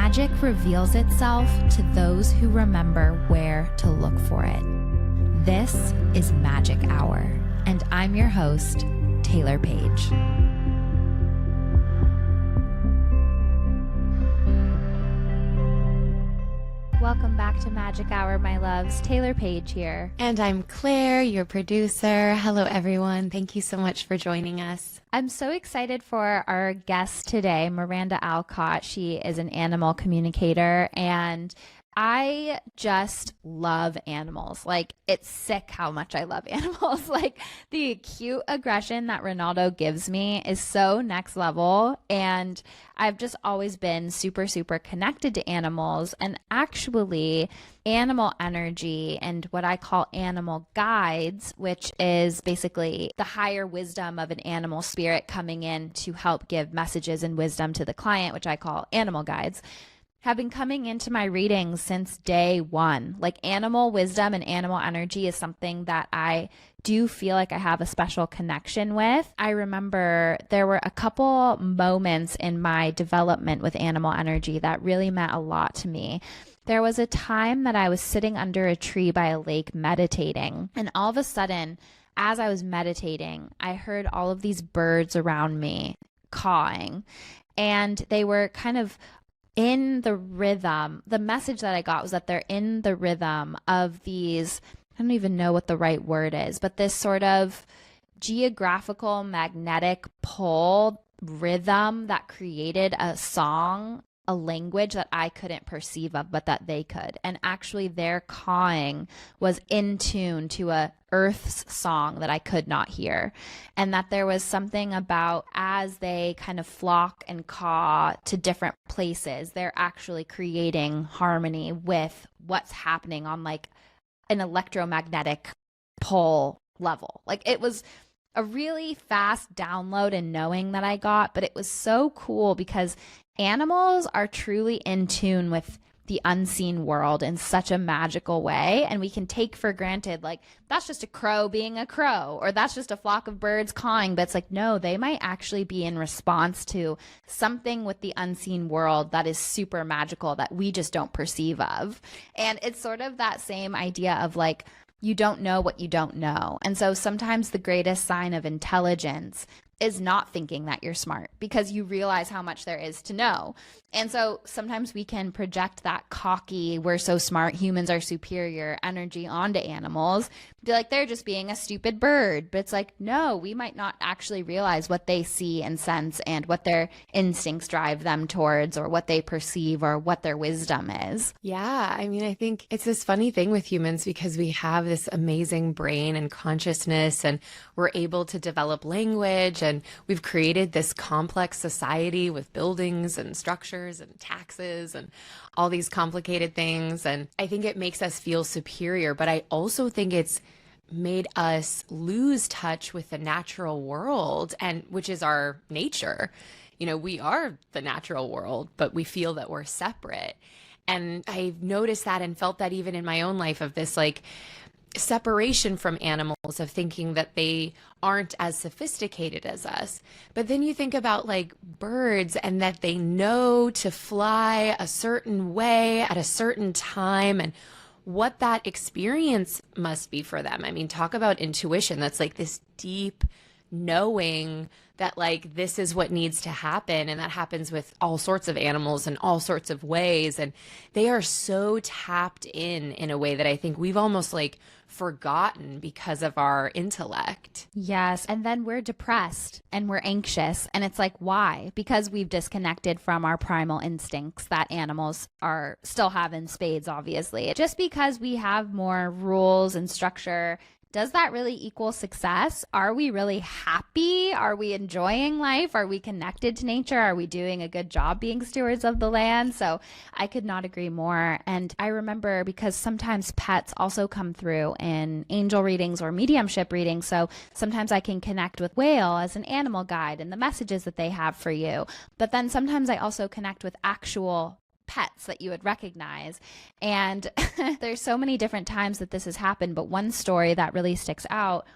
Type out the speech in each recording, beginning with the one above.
Magic reveals itself to those who remember where to look for it. This is Magic Hour, and I'm your host, Taylor Page. Welcome back to Magic Hour, my loves. Taylor Page here. And I'm Claire, your producer. Hello, everyone. Thank you so much for joining us. I'm so excited for our guest today, Miranda Alcott. She is an animal communicator, and I just love animals. Like, it's sick how much I love animals. Like, the acute aggression that Ronaldo gives me is so next level. And I've just always been super, super connected to animals. And actually, animal energy and what I call animal guides, which is basically the higher wisdom of an animal spirit coming in to help give messages and wisdom to the client, which I call animal guides, have been coming into my readings since day one. Like, animal wisdom and animal energy is something that I do feel like I have a special connection with. I remember there were a couple moments in my development with animal energy that really meant a lot to me. There was a time that I was sitting under a tree by a lake meditating, and all of a sudden, as I was meditating, I heard all of these birds around me cawing, and they were kind of in the rhythm. The message that I got was that they're in the rhythm of these, I don't even know what the right word is, but this sort of geographical magnetic pull rhythm that created a song, a language that I couldn't perceive of, but that they could. And actually their cawing was in tune to a Earth's song that I could not hear. And that there was something about, as they kind of flock and caw to different places, they're actually creating harmony with what's happening on like an electromagnetic pull level. Like, it was a really fast download and knowing that I got, but it was so cool because animals are truly in tune with the unseen world in such a magical way, and we can take for granted, like, that's just a crow being a crow, or that's just a flock of birds cawing, but it's like, no, they might actually be in response to something with the unseen world that is super magical that we just don't perceive of. And it's sort of that same idea of like, you don't know what you don't know. And so sometimes the greatest sign of intelligence is not thinking that you're smart, because you realize how much there is to know. And so sometimes we can project that cocky, we're so smart, humans are superior energy onto animals. Be like, they're just being a stupid bird. But it's like, no, we might not actually realize what they see and sense and what their instincts drive them towards, or what they perceive, or what their wisdom is. Yeah, I mean, I think it's this funny thing with humans, because we have this amazing brain and consciousness, and we're able to develop language, and we've created this complex society with buildings and structures and taxes and all these complicated things. And I think it makes us feel superior, but I also think it's made us lose touch with the natural world, and which is our nature. You know, we are the natural world, but we feel that we're separate. And I've noticed that and felt that even in my own life, of this like separation from animals, of thinking that they aren't as sophisticated as us. But then you think about like birds, and that they know to fly a certain way at a certain time, and what that experience must be for them. I mean, talk about intuition. That's like this deep knowing that like this is what needs to happen, and that happens with all sorts of animals in all sorts of ways. And they are so tapped in a way that I think we've almost like forgotten because of our intellect. Yes. And then we're depressed and we're anxious. And it's like, why? Because we've disconnected from our primal instincts that animals are still have in spades, obviously. Just because we have more rules and structure, does that really equal success? Are we really happy? Are we enjoying life? Are we connected to nature? Are we doing a good job being stewards of the land? So I could not agree more. And I remember, because sometimes pets also come through in angel readings or mediumship readings. So sometimes I can connect with whale as an animal guide and the messages that they have for you. But then sometimes I also connect with actual pets that you would recognize. And there's so many different times that this has happened, but one story that really sticks out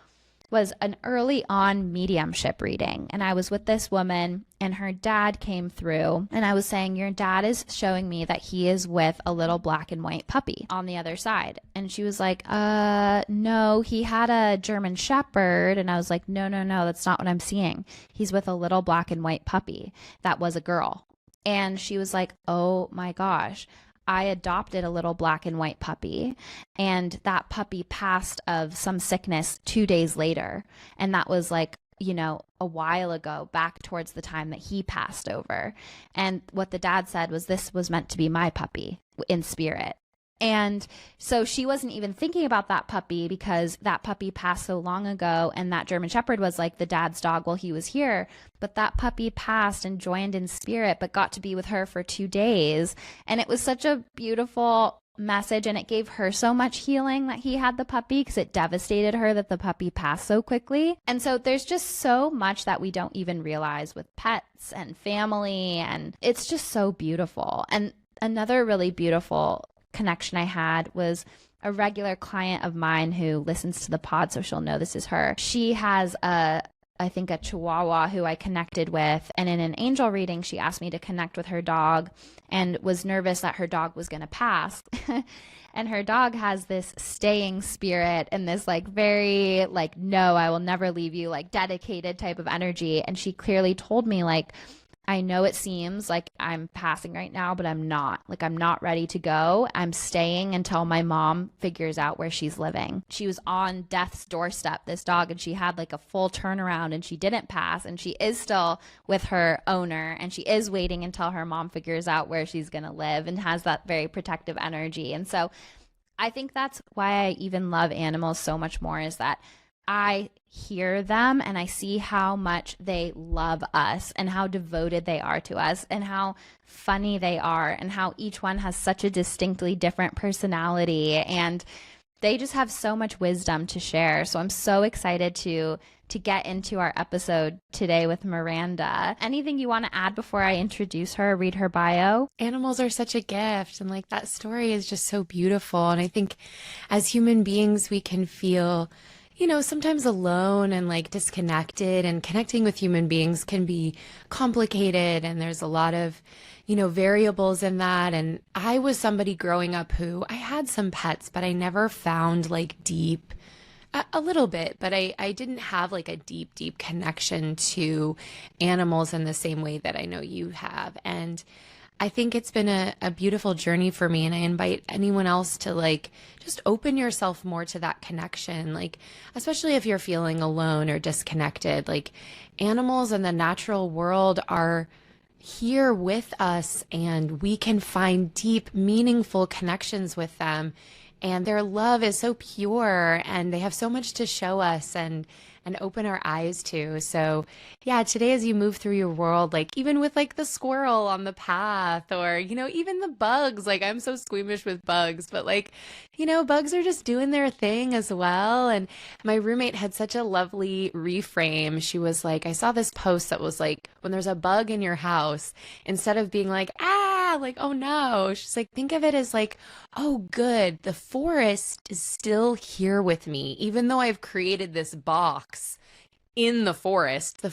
was an early on mediumship reading. And I was with this woman and her dad came through and I was saying, your dad is showing me that he is with a little black and white puppy on the other side. And she was like, no, he had a German Shepherd. And I was like, no, that's not what I'm seeing. He's with a little black and white puppy that was a girl. And she was like, oh my gosh, I adopted a little black and white puppy, and that puppy passed of some sickness 2 days later. And that was like, a while ago, back towards the time that he passed over. And what the dad said was, this was meant to be my puppy in spirit. And so she wasn't even thinking about that puppy because that puppy passed so long ago. And that German Shepherd was like the dad's dog while he was here. But that puppy passed and joined in spirit, but got to be with her for 2 days. And it was such a beautiful message. And it gave her so much healing that he had the puppy, because it devastated her that the puppy passed so quickly. And so there's just so much that we don't even realize with pets and family. And it's just so beautiful. And another really beautiful connection I had was a regular client of mine who listens to the pod, so she'll know this is her. She has I think a Chihuahua who I connected with, and in an angel reading she asked me to connect with her dog and was nervous that her dog was going to pass. And her dog has this staying spirit and this like very like, no, I will never leave you, like dedicated type of energy. And she clearly told me like, I know it seems like I'm passing right now, but I'm not. Like, I'm not ready to go. I'm staying until my mom figures out where she's living. She was on death's doorstep, this dog, and she had like a full turnaround and she didn't pass. And she is still with her owner and she is waiting until her mom figures out where she's going to live and has that very protective energy. And so I think that's why I even love animals so much more, is that I hear them and I see how much they love us and how devoted they are to us and how funny they are and how each one has such a distinctly different personality, and they just have so much wisdom to share. So I'm so excited to get into our episode today with Miranda. Anything you want to add before I introduce her, read her bio? Animals are such a gift, and like that story is just so beautiful. And I think as human beings, we can feel sometimes alone and like disconnected, and connecting with human beings can be complicated. And there's a lot of, variables in that. And I was somebody growing up who I had some pets, but I never found like deep, a little bit, but I didn't have like a deep connection to animals in the same way that I know you have. And I think it's been a beautiful journey for me, and I invite anyone else to like just open yourself more to that connection, like especially if you're feeling alone or disconnected. Like, animals in the natural world are here with us, and we can find deep, meaningful connections with them, and their love is so pure, and they have so much to show us and open our eyes to. So yeah, today as you move through your world, like even with like the squirrel on the path, or, even the bugs, like I'm so squeamish with bugs, but like, bugs are just doing their thing as well. And my roommate had such a lovely reframe. She was like, I saw this post that was like, when there's a bug in your house, instead of being like, like, oh no, she's like, think of it as like, oh good, the forest is still here with me, even though I've created this box in the forest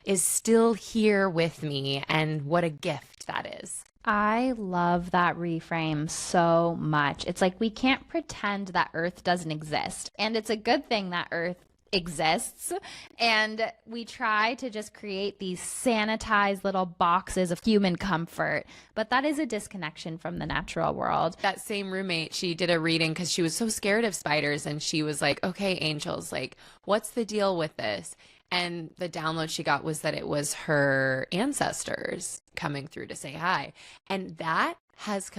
is still here with me, and what a gift that is. I love that reframe so much. It's like, we can't pretend that Earth doesn't exist, and it's a good thing that Earth exists, and we try to just create these sanitized little boxes of human comfort, but that is a disconnection from the natural world. That same roommate, she did a reading because she was so scared of spiders, and she was like, okay, angels, like, what's the deal with this? And the download she got was that it was her ancestors coming through to say hi. And that has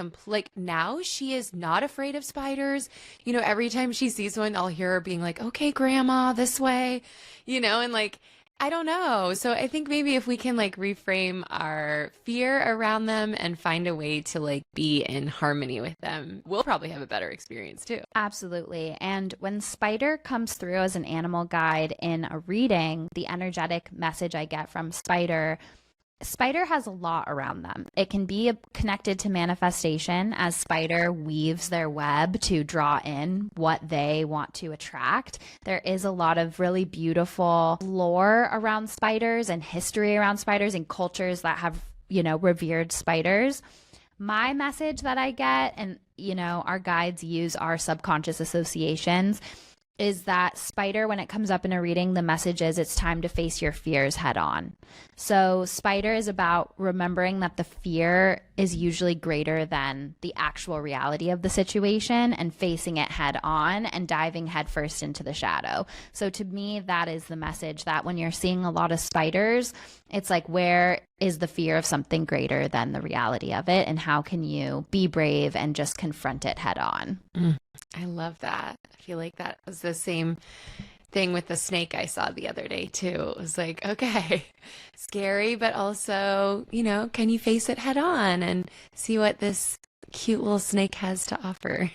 now she is not afraid of spiders. Every time she sees one, I'll hear her being like, okay, grandma, this way, and like, I don't know. So I think maybe if we can like reframe our fear around them and find a way to like be in harmony with them, we'll probably have a better experience too. Absolutely. And when Spider comes through as an animal guide in a reading, the energetic message I get from Spider Spider has a lot around them. It can be connected to manifestation as spider weaves their web to draw in what they want to attract. There is a lot of really beautiful lore around spiders and history around spiders and cultures that have, revered spiders. My message that I get, and, our guides use our subconscious associations, is that spider, when it comes up in a reading, the message is it's time to face your fears head on. So spider is about remembering that the fear is usually greater than the actual reality of the situation and facing it head on and diving headfirst into the shadow. So to me, that is the message, that when you're seeing a lot of spiders, it's like, where is the fear of something greater than the reality of it? And how can you be brave and just confront it head on? I love that. I feel like that was the same thing with the snake I saw the other day too. It was like, okay, scary, but also, can you face it head on and see what this cute little snake has to offer?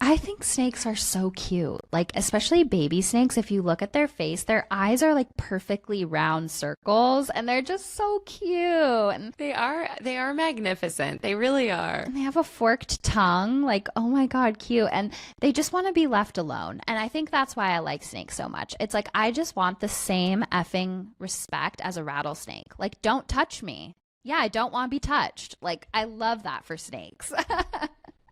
I think snakes are so cute. Like, especially baby snakes, if you look at their face, their eyes are like perfectly round circles and they're just so cute. And they are magnificent. They really are. And they have a forked tongue. Like, oh my God, cute. And they just want to be left alone. And I think that's why I like snakes so much. It's like, I just want the same effing respect as a rattlesnake. Like, don't touch me. Yeah, I don't want to be touched. Like, I love that for snakes.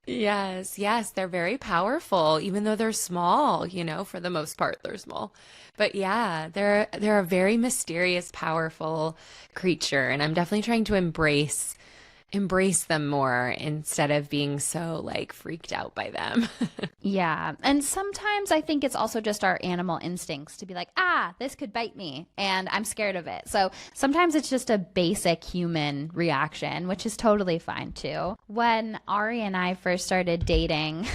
Yes, they're very powerful, even though they're small, for the most part, they're small. But yeah, they're a very mysterious, powerful creature, and I'm definitely trying to embrace them more instead of being so like freaked out by them. Yeah. And sometimes I think it's also just our animal instincts to be like, this could bite me and I'm scared of it. So sometimes it's just a basic human reaction, which is totally fine too. When Ari and I first started dating,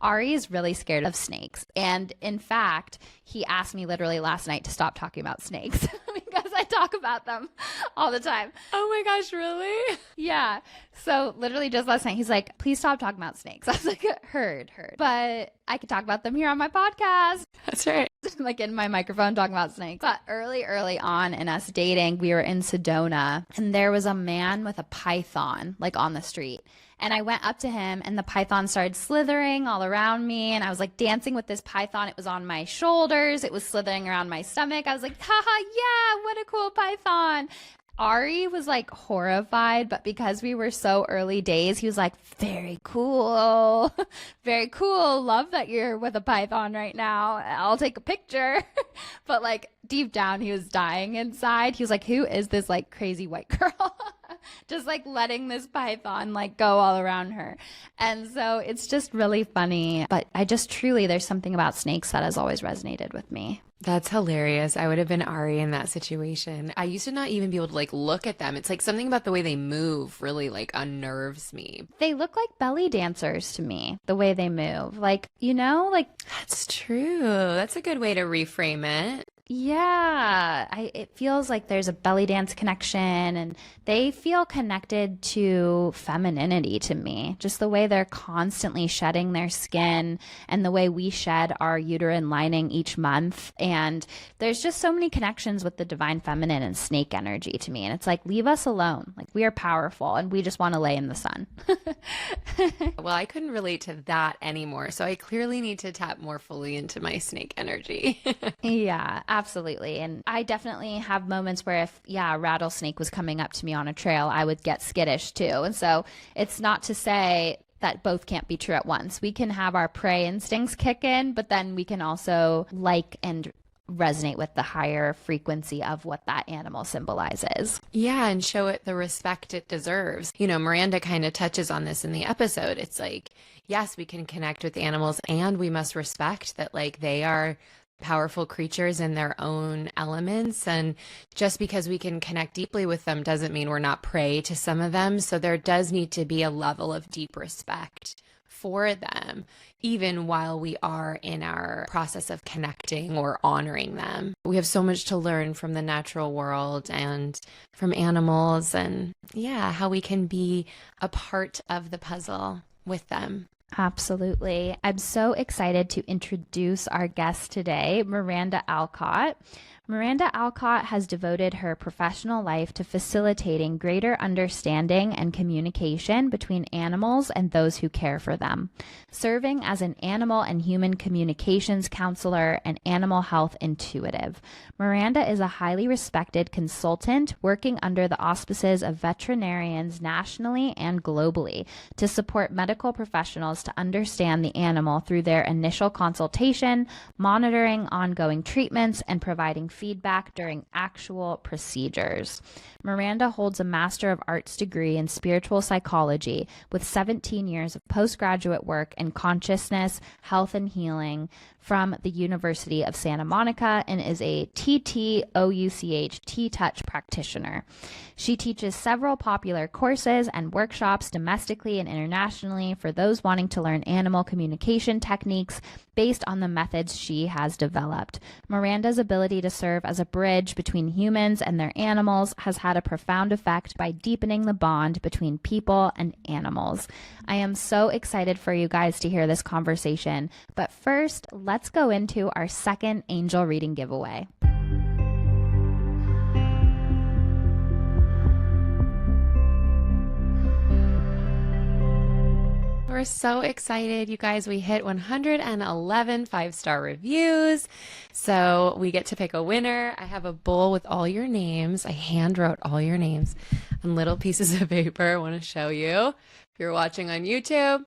Ari is really scared of snakes. And in fact, he asked me literally last night to stop talking about snakes because I talk about them all the time. Oh my gosh, really? Yeah. So literally just last night, he's like, please stop talking about snakes. I was like, heard. But I could talk about them here on my podcast. That's right. Like in my microphone talking about snakes. But early on in us dating, we were in Sedona and there was a man with a python like on the street. And I went up to him and the python started slithering all around me. And I was like dancing with this python. It was on my shoulders. It was slithering around my stomach. I was like, haha, yeah, what a cool python. Ari was like horrified, but because we were so early days, he was like, very cool. Very cool. Love that you're with a python right now. I'll take a picture. But like deep down, he was dying inside. He was like, who is this like crazy white girl? Just like letting this python like go all around her. And so it's just really funny. But there's something about snakes that has always resonated with me. That's hilarious. I would have been Ari in that situation. I used to not even be able to like look at them. It's like something about the way they move really like unnerves me. They look like belly dancers to me, the way they move. Like, like. That's true. That's a good way to reframe it. Yeah, it feels like there's a belly dance connection and they feel connected to femininity to me. Just the way they're constantly shedding their skin and the way we shed our uterine lining each month. And there's just so many connections with the divine feminine and snake energy to me. And it's like, leave us alone. Like, we are powerful and we just want to lay in the sun. Well, I couldn't relate to that anymore. So I clearly need to tap more fully into my snake energy. Yeah, absolutely. And I definitely have moments where if, a rattlesnake was coming up to me on a trail, I would get skittish too. And so it's not to say that both can't be true at once. We can have our prey instincts kick in, but then we can also like and resonate with the higher frequency of what that animal symbolizes. Yeah, and show it the respect it deserves. Miranda kind of touches on this in the episode. It's like, yes, we can connect with animals and we must respect that like they are powerful creatures in their own elements. And just because we can connect deeply with them doesn't mean we're not prey to some of them. So there does need to be a level of deep respect for them, even while we are in our process of connecting or honoring them. We have so much to learn from the natural world and from animals and how we can be a part of the puzzle with them. Absolutely. I'm so excited to introduce our guest today, Miranda Alcott. Miranda Alcott has devoted her professional life to facilitating greater understanding and communication between animals and those who care for them, serving as an animal and human communications counselor and animal health intuitive. Miranda is a highly respected consultant working under the auspices of veterinarians nationally and globally to support medical professionals to understand the animal through their initial consultation, monitoring ongoing treatments, and providing feedback during actual procedures. Miranda holds a Master of Arts degree in spiritual psychology with 17 years of postgraduate work in consciousness, health, and healing from the University of Santa Monica and is a TTOUCH T-Touch practitioner. She teaches several popular courses and workshops domestically and internationally for those wanting to learn animal communication techniques based on the methods she has developed. Miranda's ability to serve as a bridge between humans and their animals has had a profound effect by deepening the bond between people and animals. I am so excited for you guys to hear this conversation, but first, let's go into our second angel reading giveaway. We're so excited, you guys. We hit 111 five-star reviews. So we get to pick a winner. I have a bowl with all your names. I hand wrote all your names on little pieces of paper. I want to show you. If you're watching on YouTube,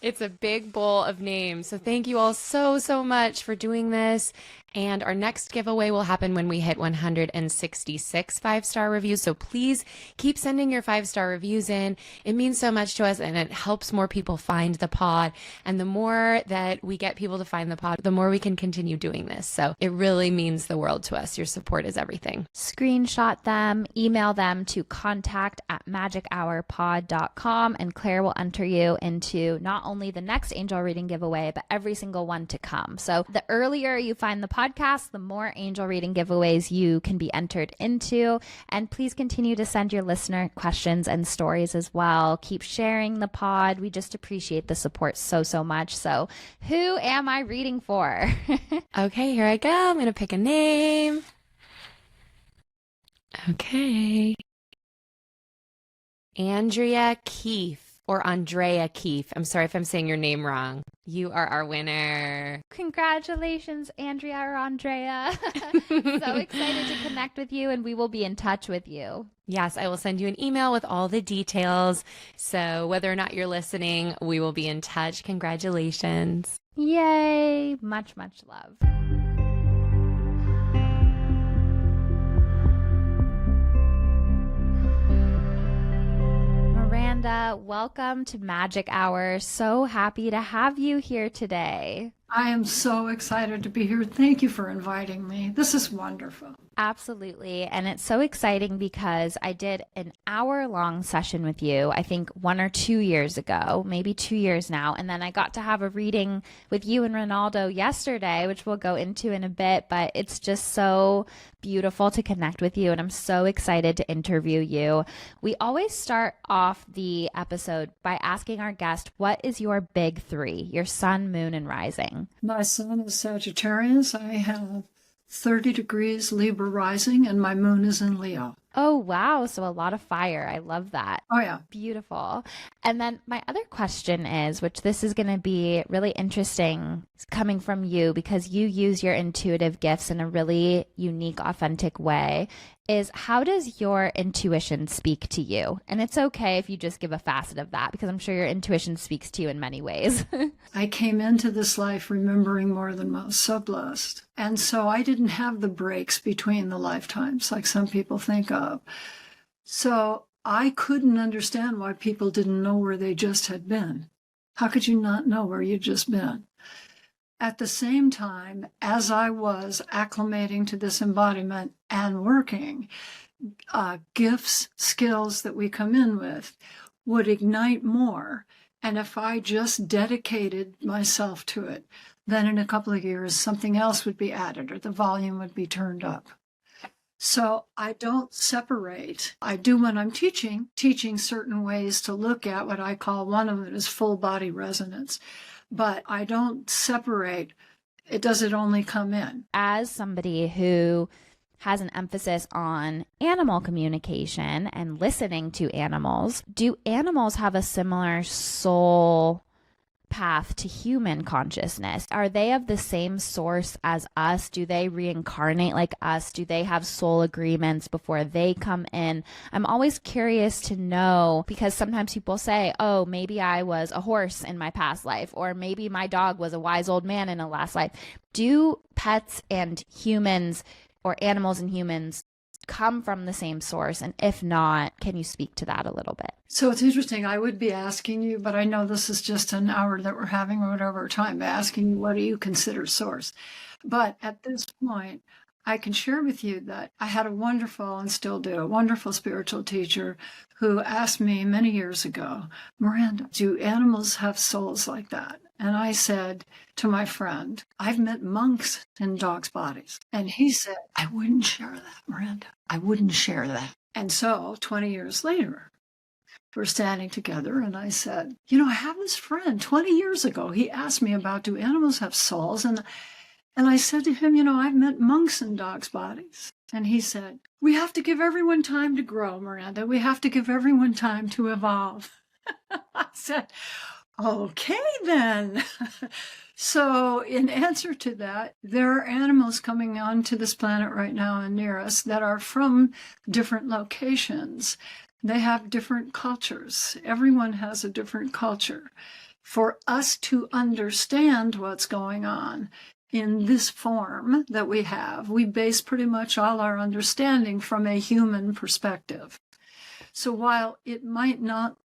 it's a big bowl of names. So thank you all so, so much for doing this. And our next giveaway will happen when we hit 166 five-star reviews. So please keep sending your five-star reviews in. It means so much to us and it helps more people find the pod. And the more that we get people to find the pod, the more we can continue doing this. So it really means the world to us. Your support is everything. Screenshot them, email them to contact@magichourpod.com, and Claire will enter you into not only the next angel reading giveaway, but every single one to come. So the earlier you find the podcast, the more angel reading giveaways you can be entered into. And please continue to send your listener questions and stories as well. Keep sharing the pod. We just appreciate the support so, so much. So who am I reading for? Okay, here I go. I'm going to pick a name. Okay. Andrea Keefe. Or Andrea Keefe. I'm sorry if I'm saying your name wrong. You are our winner. Congratulations, Andrea or Andrea. So excited to connect with you, and we will be in touch with you. Yes, I will send you an email with all the details. So whether or not you're listening, we will be in touch. Congratulations. Yay. Much, much love. Miranda, welcome to Magic Hour. So happy to have you here today. I am so excited to be here. Thank you for inviting me. This is wonderful. Absolutely. And it's so exciting because I did an hour-long session with you, I think 1 or 2 years ago, maybe 2 years now. And then I got to have a reading with you and Ronaldo yesterday, which we'll go into in a bit. But it's just so beautiful to connect with you. And I'm so excited to interview you. We always start off the episode by asking our guest, what is your big three, your sun, moon, and rising? My sun is Sagittarius. I have 30 degrees Libra rising, and my moon is in Leo. Oh, wow. So a lot of fire. I love that. Oh, yeah. Beautiful. And then my other question is, which this is going to be really interesting coming from you because you use your intuitive gifts in a really unique, authentic way, is how does your intuition speak to you? And it's okay if you just give a facet of that because I'm sure your intuition speaks to you in many ways. I came into this life remembering more than most, so blessed. And so I didn't have the breaks between the lifetimes like some people think of. So I couldn't understand why people didn't know where they just had been. How could you not know where you'd just been? At the same time, as I was acclimating to this embodiment and working, gifts, skills that we come in with would ignite more. And if I just dedicated myself to it, then in a couple of years, something else would be added or the volume would be turned up. So I don't separate. I do when I'm teaching certain ways to look at what I call, one of it is full body resonance. But I don't separate Does it only come in? As somebody who has an emphasis on animal communication and listening to animals, do animals have a similar soul path to human consciousness? Are they of the same source as us? Do they reincarnate like us? Do they have soul agreements before they come in? I'm always curious to know, because sometimes people say, oh, maybe I was a horse in my past life, or maybe my dog was a wise old man in a last life. Do pets and humans, or animals and humans, come from the same source? And if not, can you speak to that a little bit? So it's interesting. I would be asking you, but I know this is just an hour that we're having or whatever time, asking you, what do you consider source? But at this point, I can share with you that I had a wonderful, and still do, a wonderful spiritual teacher who asked me many years ago, Miranda, do animals have souls like that? And I said to my friend, I've met monks in dogs' bodies. And he said, I wouldn't share that, Miranda. I wouldn't share that. And so 20 years later, we're standing together and I said, I have this friend 20 years ago. He asked me about, do animals have souls? And I said to him, I've met monks in dogs' bodies. And he said, we have to give everyone time to grow, Miranda. We have to give everyone time to evolve. I said, okay, then. So in answer to that, there are animals coming onto this planet right now and near us that are from different locations. They have different cultures. Everyone has a different culture. For us to understand what's going on in this form that we have, we base pretty much all our understanding from a human perspective. So while it might not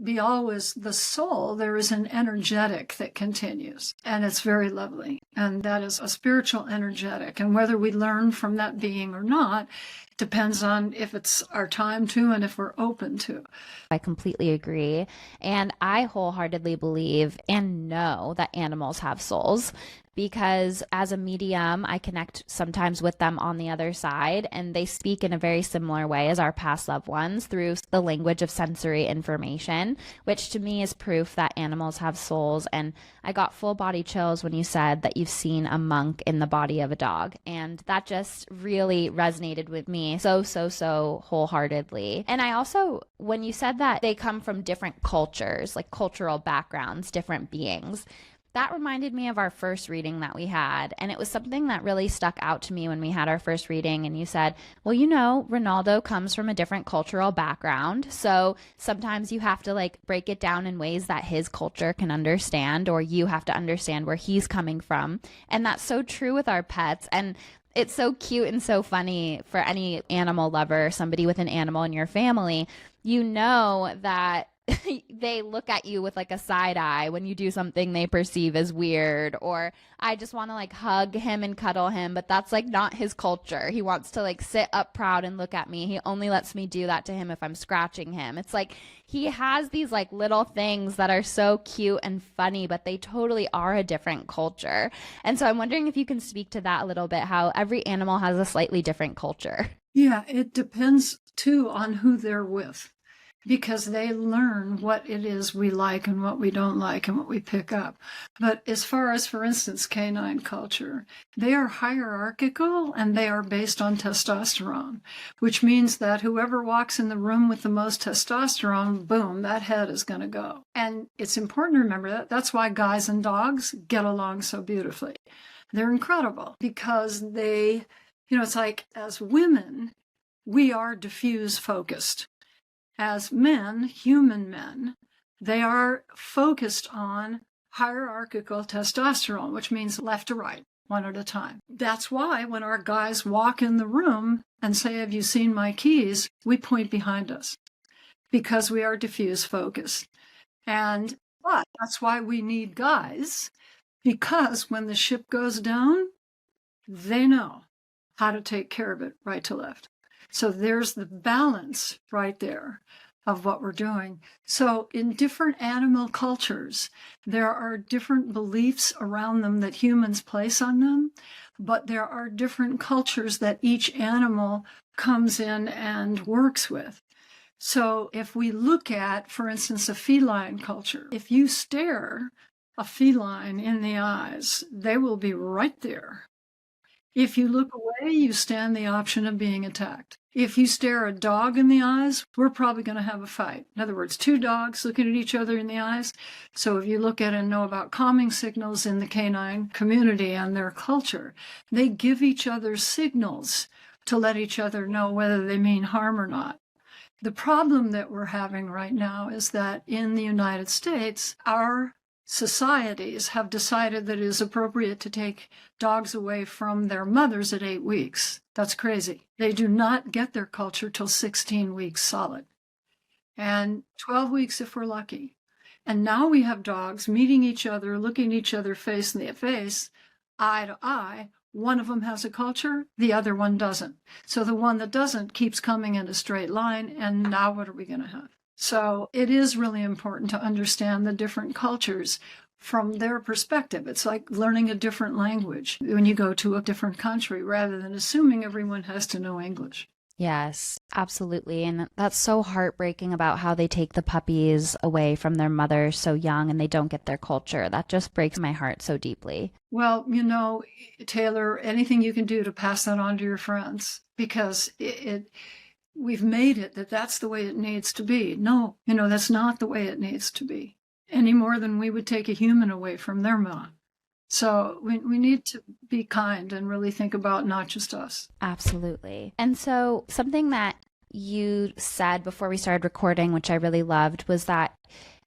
be always the soul, there is an energetic that continues, and it's very lovely. And that is a spiritual energetic. And whether we learn from that being or not depends on if it's our time to and if we're open to. I completely agree. And I wholeheartedly believe and know that animals have souls, because as a medium, I connect sometimes with them on the other side, and they speak in a very similar way as our past loved ones through the language of sensory information, which to me is proof that animals have souls. And I got full body chills when you said that you've seen a monk in the body of a dog. And that just really resonated with me so wholeheartedly. And I also, when you said that they come from different cultures, like cultural backgrounds, different beings, that reminded me of our first reading that we had. And it was something that really stuck out to me when we had our first reading. And you said, well, Ronaldo comes from a different cultural background. So sometimes you have to break it down in ways that his culture can understand, or you have to understand where he's coming from. And that's so true with our pets. And it's so cute and so funny for any animal lover, somebody with an animal in your family, that they look at you with a side eye when you do something they perceive as weird, or I just want to hug him and cuddle him, but that's not his culture. He wants to sit up proud and look at me. He only lets me do that to him if I'm scratching him. It's he has these little things that are so cute and funny, but they totally are a different culture. And so I'm wondering if you can speak to that a little bit, how every animal has a slightly different culture. Yeah, it depends too on who they're with, because they learn what it is we like and what we don't like and what we pick up. But as far as, for instance, canine culture, they are hierarchical and they are based on testosterone, which means that whoever walks in the room with the most testosterone, boom, that head is going to go. And it's important to remember that. That's why guys and dogs get along so beautifully. They're incredible because they, it's as women, we are diffuse focused. As men, human men, they are focused on hierarchical testosterone, which means left to right, one at a time. That's why when our guys walk in the room and say, have you seen my keys? We point behind us because we are diffuse focused. But that's why we need guys, because when the ship goes down, they know how to take care of it right to left. So there's the balance right there of what we're doing. So in different animal cultures, there are different beliefs around them that humans place on them, but there are different cultures that each animal comes in and works with. So if we look at, for instance, a feline culture, if you stare a feline in the eyes, they will be right there. If you look away, you stand the option of being attacked. If you stare a dog in the eyes, we're probably going to have a fight. In other words, two dogs looking at each other in the eyes. So if you look at and know about calming signals in the canine community and their culture, they give each other signals to let each other know whether they mean harm or not. The problem that we're having right now is that in the United States, our societies have decided that it is appropriate to take dogs away from their mothers at 8 weeks. That's crazy. They do not get their culture till 16 weeks solid, and 12 weeks if we're lucky. And now we have dogs meeting each other, looking each other face in the face, eye to eye. One of them has a culture, the other one doesn't. So the one that doesn't keeps coming in a straight line, and now what are we going to have? So it is really important to understand the different cultures from their perspective. It's like learning a different language when you go to a different country, rather than assuming everyone has to know English. Yes, absolutely. And that's so heartbreaking about how they take the puppies away from their mother so young and they don't get their culture. That just breaks my heart so deeply. Well, Taylor, anything you can do to pass that on to your friends, because we've made it that that's the way it needs to be. No, that's not the way it needs to be, any more than we would take a human away from their mom. So we need to be kind and really think about not just us. Absolutely. And so something that you said before we started recording, which I really loved, was that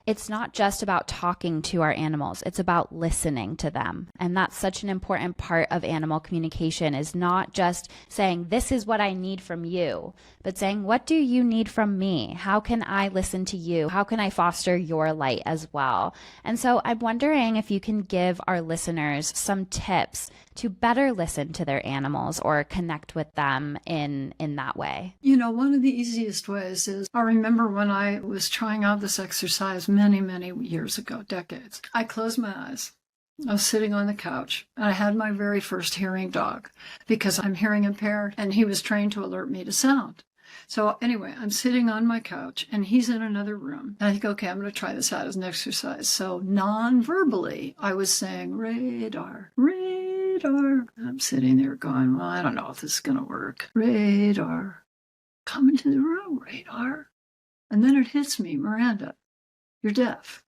it's not just about talking to our animals, it's about listening to them. And that's such an important part of animal communication, is not just saying, this is what I need from you, but saying, what do you need from me? How can I listen to you? How can I foster your light as well? And so I'm wondering if you can give our listeners some tips to better listen to their animals or connect with them in that way. One of the easiest ways is, I remember when I was trying out this exercise many, many years ago, decades, I closed my eyes. I was sitting on the couch, and I had my very first hearing dog, because I'm hearing impaired, and he was trained to alert me to sound. So anyway, I'm sitting on my couch, and he's in another room. And I think, okay, I'm going to try this out as an exercise. So non-verbally, I was saying, radar, radar. I'm sitting there going, well, I don't know if this is going to work. Radar, come into the room, radar. And then it hits me, Miranda, you're deaf.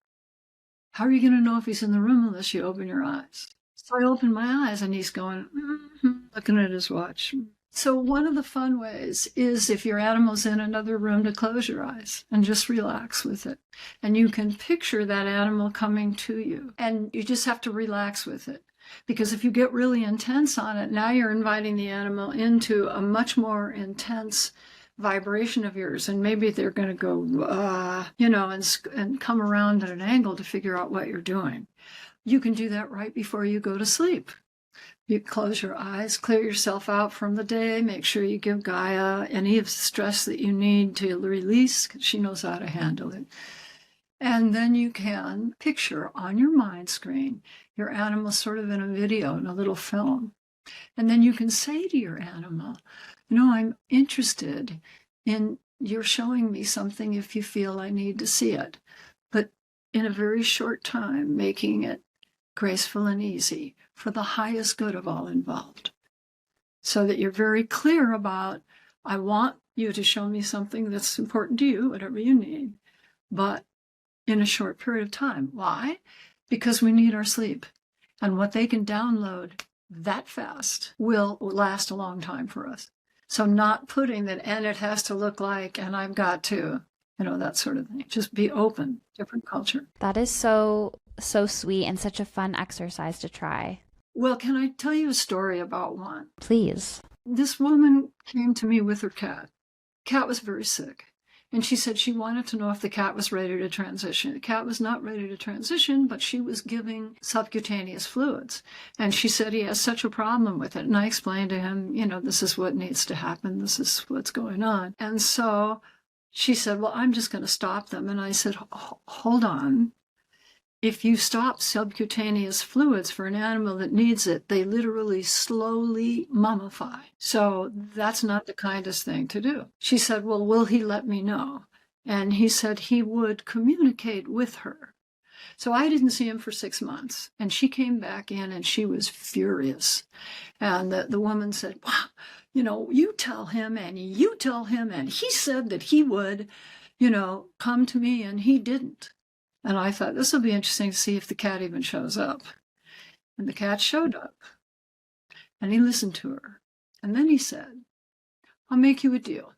How are you going to know if he's in the room unless you open your eyes? So I open my eyes, and he's going, looking at his watch. So one of the fun ways is, if your animal's in another room, to close your eyes and just relax with it. And you can picture that animal coming to you, and you just have to relax with it. Because if you get really intense on it, now you're inviting the animal into a much more intense vibration of yours, and maybe they're going to go, and come around at an angle to figure out what you're doing. You can do that right before you go to sleep. You close your eyes, clear yourself out from the day, make sure you give Gaia any of the stress that you need to release, because she knows how to handle it. And then you can picture on your mind screen your animal sort of in a video, in a little film. And then you can say to your animal, I'm interested in you're showing me something if you feel I need to see it, but in a very short time, making it graceful and easy for the highest good of all involved. So that you're very clear about, I want you to show me something that's important to you, whatever you need, but in a short period of time. Why? Because we need our sleep. And what they can download that fast will last a long time for us. So not putting that, and it has to look like, and I've got to, that sort of thing. Just be open, different culture. That is so sweet and such a fun exercise to try. Well, can I tell you a story about one? Please. This woman came to me with her cat. Cat was very sick. And she said she wanted to know if the cat was ready to transition. The cat was not ready to transition, but she was giving subcutaneous fluids. And she said he has such a problem with it. And I explained to him, this is what needs to happen. This is what's going on. And so she said, well, I'm just going to stop them. And I said, hold on. If you stop subcutaneous fluids for an animal that needs it, they literally slowly mummify. So that's not the kindest thing to do. She said, well, will he let me know? And he said he would communicate with her. So I didn't see him for 6 months. And she came back in and she was furious. And the woman said, wow, you tell him and you tell him, and he said that he would, come to me, and he didn't. And I thought, this will be interesting to see if the cat even shows up. And the cat showed up. And he listened to her. And then he said, I'll make you a deal.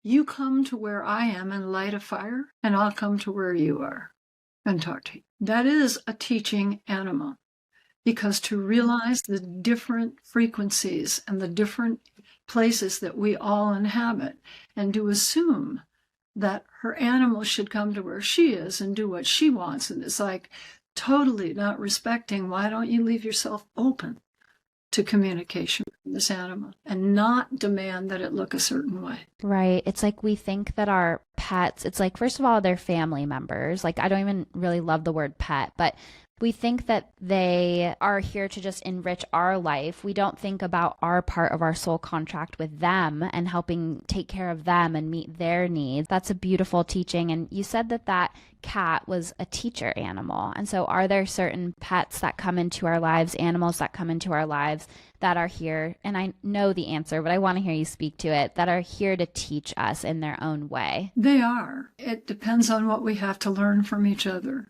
You come to where I am and light a fire, and I'll come to where you are and talk to you. That is a teaching animal, because to realize the different frequencies and the different places that we all inhabit, and to assume that her animal should come to where she is and do what she wants, and it's like totally not respecting, why don't you leave yourself open to communication with this animal and not demand that it look a certain way. Right. It's like we think that our pets, it's like, first of all, they're family members. Like, I don't even really love the word pet, but we think that they are here to just enrich our life. We don't think about our part of our soul contract with them and helping take care of them and meet their needs. That's a beautiful teaching. And you said that that cat was a teacher animal. And so are there certain pets that come into our lives, animals that come into our lives that are here? And I know the answer, but I want to hear you speak to it, that are here to teach us in their own way. They are. It depends on what we have to learn from each other.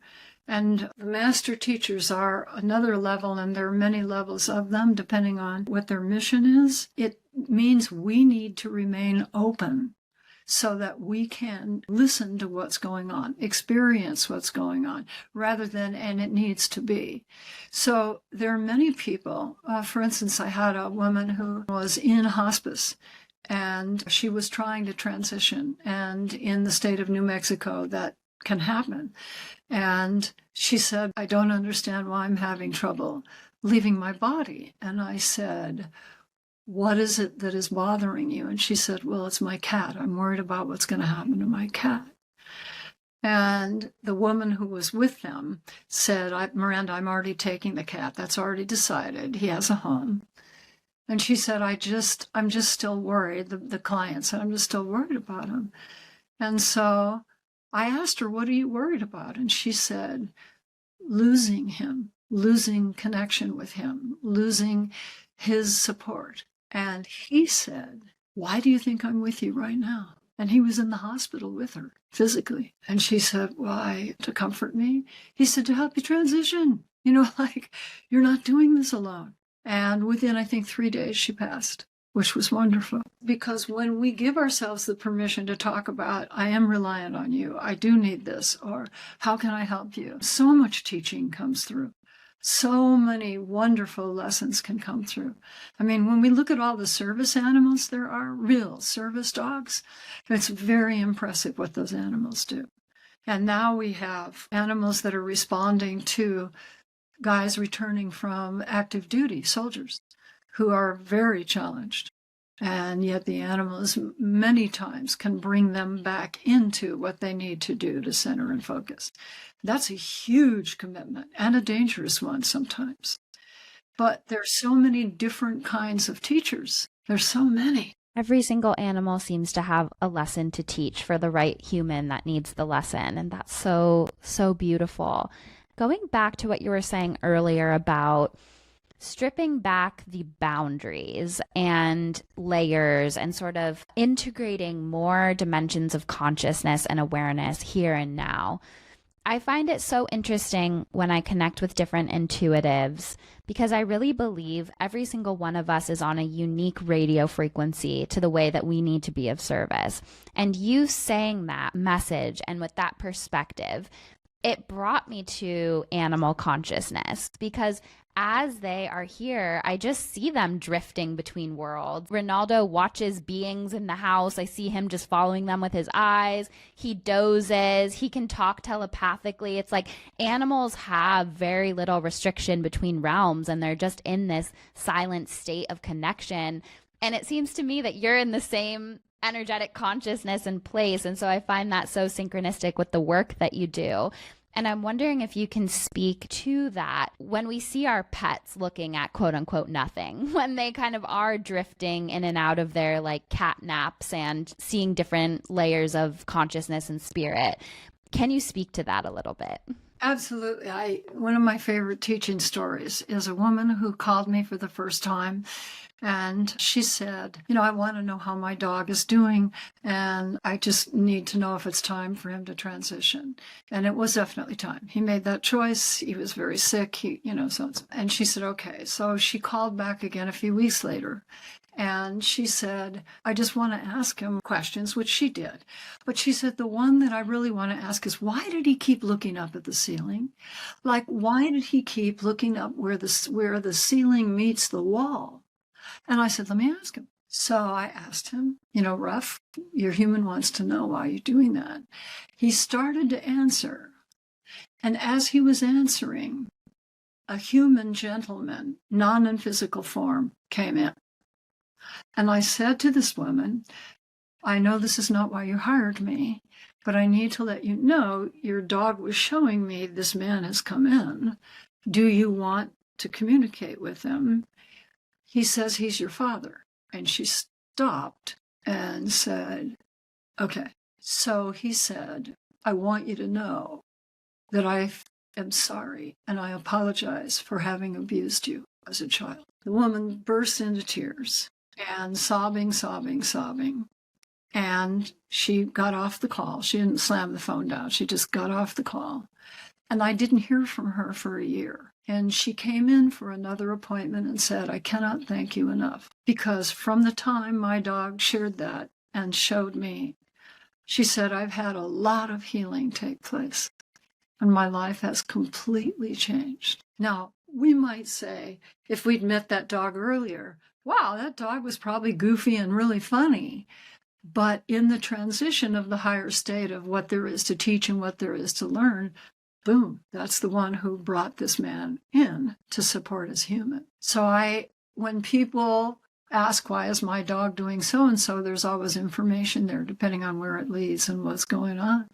And the master teachers are another level, and there are many levels of them depending on what their mission is. It means we need to remain open so that we can listen to what's going on, experience what's going on, rather than, and it needs to be. So there are many people. For instance, I had a woman who was in hospice, and she was trying to transition. And in the state of New Mexico, that can happen. And she said, I don't understand why I'm having trouble leaving my body. And I said, what is it that is bothering you? And she said, well, it's my cat. I'm worried about what's going to happen to my cat. And the woman who was with them said, Miranda, I'm already taking the cat. That's already decided. He has a home. And she said, I'm just still worried. The client said, I'm just still worried about him. And so I asked her, what are you worried about? And she said, losing him, losing connection with him, losing his support. And he said, why do you think I'm with you right now? And he was in the hospital with her physically. And she said, why? To comfort me? He said, to help you transition. Like, you're not doing this alone. And within, I think, 3 days, she passed, which was wonderful. Because when we give ourselves the permission to talk about, I am reliant on you, I do need this, or how can I help you? So much teaching comes through. So many wonderful lessons can come through. I mean, when we look at all the service animals, there are real service dogs. It's very impressive what those animals do. And now we have animals that are responding to guys returning from active duty, soldiers, who are very challenged. And yet the animals many times can bring them back into what they need to do to center and focus. That's a huge commitment, and a dangerous one sometimes. But there's so many different kinds of teachers. There's so many. Every single animal seems to have a lesson to teach for the right human that needs the lesson. And that's so, so beautiful. Going back to what you were saying earlier about stripping back the boundaries and layers and sort of integrating more dimensions of consciousness and awareness here and now. I find it so interesting when I connect with different intuitives, because I really believe every single one of us is on a unique radio frequency to the way that we need to be of service. And you saying that message and with that perspective, it brought me to animal consciousness, because as they are here, I just see them drifting between worlds. Ronaldo watches beings in the house. I see him just following them with his eyes. He dozes. He can talk telepathically. It's like animals have very little restriction between realms, and they're just in this silent state of connection. And it seems to me that you're in the same energetic consciousness and place. And so I find that so synchronistic with the work that you do. And I'm wondering if you can speak to that when we see our pets looking at quote unquote nothing, when they kind of are drifting in and out of their like cat naps and seeing different layers of consciousness and spirit. Can you speak to that a little bit? Absolutely. One of my favorite teaching stories is a woman who called me for the first time, and she said, I want to know how my dog is doing, and I just need to know if it's time for him to transition. And it was definitely time. He made that choice. He was very sick. And she said, okay. So she called back again a few weeks later. And she said, I just want to ask him questions, which she did. But she said, the one that I really want to ask is, why did he keep looking up at the ceiling? Like, why did he keep looking up where the ceiling meets the wall? And I said, let me ask him. So I asked him, Ruff, your human wants to know why you're doing that. He started to answer. And as he was answering, a human gentleman, non in physical form, came in. And I said to this woman, I know this is not why you hired me, but I need to let you know your dog was showing me this man has come in. Do you want to communicate with him? He says he's your father. And she stopped and said, okay. So he said, I want you to know that I am sorry and I apologize for having abused you as a child. The woman burst into tears and sobbing. And she got off the call. She didn't slam the phone down. She just got off the call. And I didn't hear from her for a year. And she came in for another appointment and said, I cannot thank you enough. Because from the time my dog shared that and showed me, she said, I've had a lot of healing take place. And my life has completely changed. Now, we might say, if we'd met that dog earlier, wow, that dog was probably goofy and really funny. But in the transition of the higher state of what there is to teach and what there is to learn, boom, that's the one who brought this man in to support his human. So when people ask, why is my dog doing so-and-so, there's always information there, depending on where it leads and what's going on.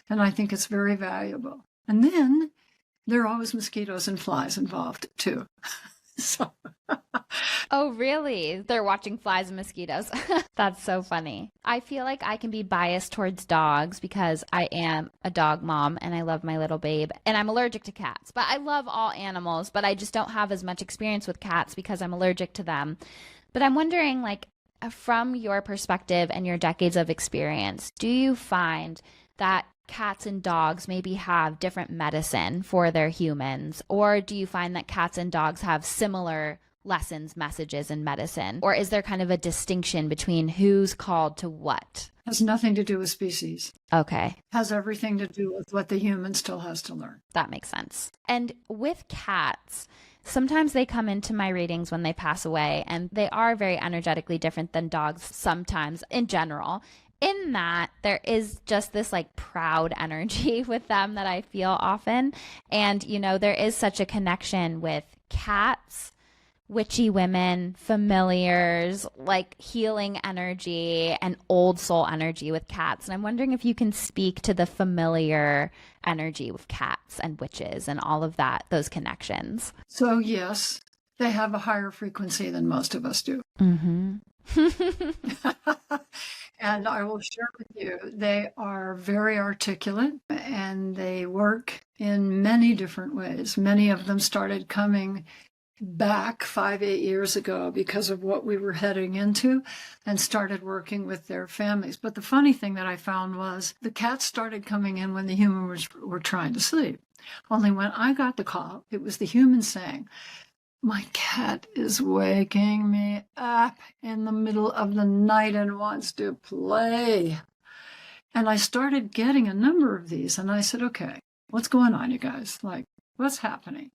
And I think it's very valuable. And then there are always mosquitoes and flies involved too. So. Oh, really? They're watching flies and mosquitoes. That's so funny. I feel like I can be biased towards dogs because I am a dog mom and I love my little babe. And I'm allergic to cats, but I love all animals, but I just don't have as much experience with cats because I'm allergic to them. But I'm wondering, like, from your perspective and your decades of experience, do you find that cats and dogs maybe have different medicine for their humans? Or do you find that cats and dogs have similar lessons, messages, and medicine? Or is there kind of a distinction between who's called to what? Has nothing to do with species. Okay. Has everything to do with what the human still has to learn. That makes sense. And with cats, sometimes they come into my readings when they pass away, and they are very energetically different than dogs sometimes in general. In that there is just this like proud energy with them that I feel often. And, there is such a connection with cats, witchy women, familiars, like healing energy and old soul energy with cats. And I'm wondering if you can speak to the familiar energy with cats and witches and all of that, those connections. So yes, they have a higher frequency than most of us do. Mm-hmm. And I will share with you, they are very articulate and they work in many different ways. Many of them started coming back 5-8 years ago because of what we were heading into and started working with their families. But the funny thing that I found was the cats started coming in when the humans were trying to sleep. Only when I got the call, it was the human saying, my cat is waking me up in the middle of the night and wants to play. And I started getting a number of these. And I said, okay, what's going on, you guys? Like, what's happening?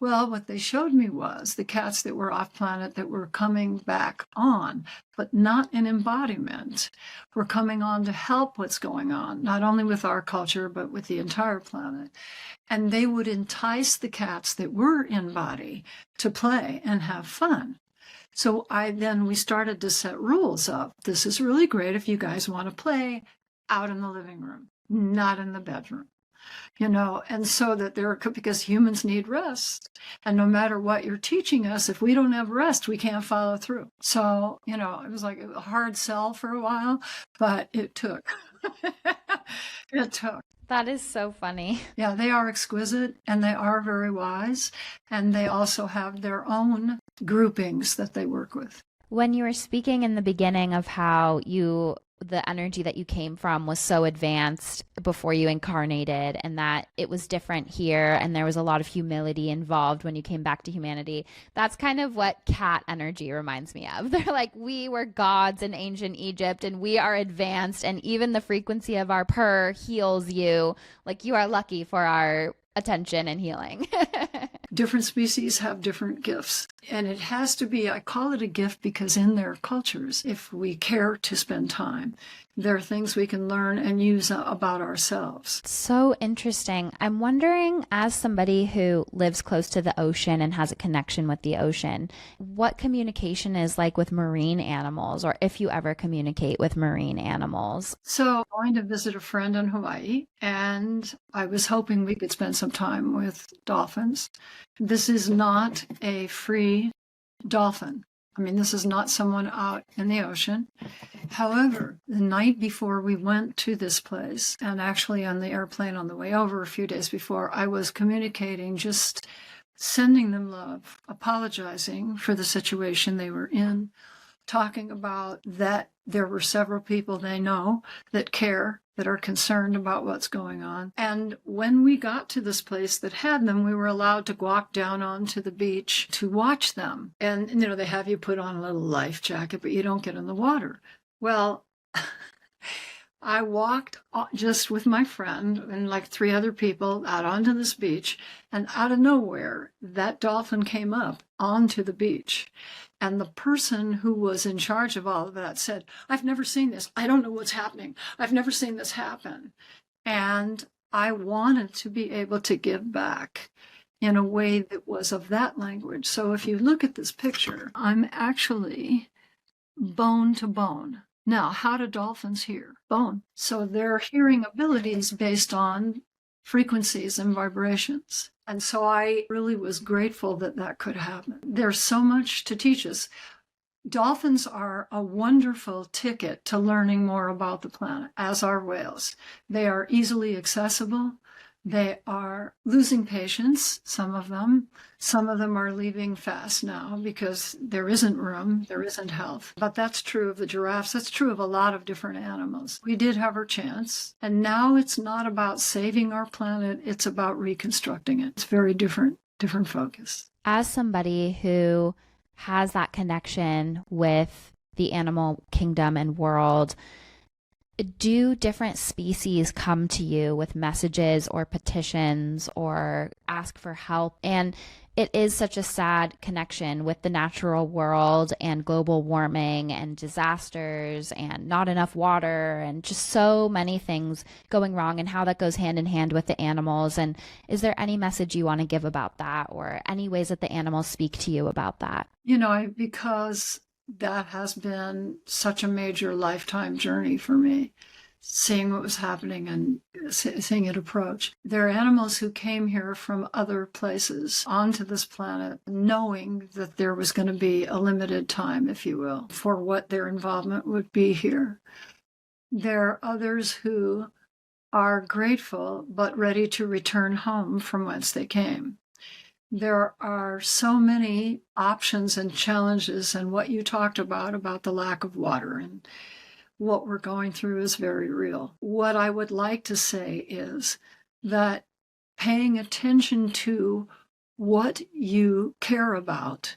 Well, what they showed me was the cats that were off planet that were coming back on, but not in embodiment, were coming on to help what's going on, not only with our culture, but with the entire planet. And they would entice the cats that were in body to play and have fun. So we started to set rules up. This is really great if you guys want to play out in the living room, not in the bedroom. And so that because humans need rest. And no matter what you're teaching us, if we don't have rest, we can't follow through. So, it was like a hard sell for a while, but it took. It took. That is so funny. Yeah, they are exquisite and they are very wise. And they also have their own groupings that they work with. When you were speaking in the beginning of how the energy that you came from was so advanced before you incarnated, and that it was different here, and there was a lot of humility involved when you came back to humanity, that's kind of what cat energy reminds me of. They're like, we were gods in ancient Egypt, and we are advanced, and even the frequency of our purr heals you. Like, you are lucky for our attention and healing. Different species have different gifts. And it has to be, I call it a gift because in their cultures, if we care to spend time, there are things we can learn and use about ourselves. So interesting. I'm wondering, as somebody who lives close to the ocean and has a connection with the ocean, what communication is like with marine animals, or if you ever communicate with marine animals. So I'm going to visit a friend in Hawaii, and I was hoping we could spend some time with dolphins. This is not a free dolphin. I mean, this is not someone out in the ocean. However, the night before we went to this place, and actually on the airplane on the way over a few days before, I was communicating, just sending them love, apologizing for the situation they were in, talking about that there were several people they know that care, that are concerned about what's going on. And when we got to this place that had them, we were allowed to walk down onto the beach to watch them. And, they have you put on a little life jacket, but you don't get in the water. Well, I walked just with my friend and like 3 other people out onto this beach, and out of nowhere, that dolphin came up onto the beach. And the person who was in charge of all of that said, "I've never seen this. I don't know what's happening. I've never seen this happen." And I wanted to be able to give back in a way that was of that language. So if you look at this picture, I'm actually bone to bone. Now, how do dolphins hear? Bone. So their hearing ability is based on frequencies and vibrations. And so I really was grateful that that could happen. There's so much to teach us. Dolphins are a wonderful ticket to learning more about the planet, as are whales. They are easily accessible. They are losing patience, some of them. Some of them are leaving fast now because there isn't room, there isn't health. But that's true of the giraffes. That's true of a lot of different animals. We did have our chance. And now it's not about saving our planet, it's about reconstructing it. It's very different focus. As somebody who has that connection with the animal kingdom and world, do different species come to you with messages or petitions or ask for help? And it is such a sad connection with the natural world and global warming and disasters and not enough water and just so many things going wrong, and how that goes hand in hand with the animals. And is there any message you want to give about that, or any ways that the animals speak to you about that? Because that has been such a major lifetime journey for me, seeing what was happening and seeing it approach. There are animals who came here from other places onto this planet, knowing that there was going to be a limited time, if you will, for what their involvement would be here. There are others who are grateful but ready to return home from whence they came. There are so many options and challenges, and what you talked about the lack of water and what we're going through is very real. What I would like to say is that paying attention to what you care about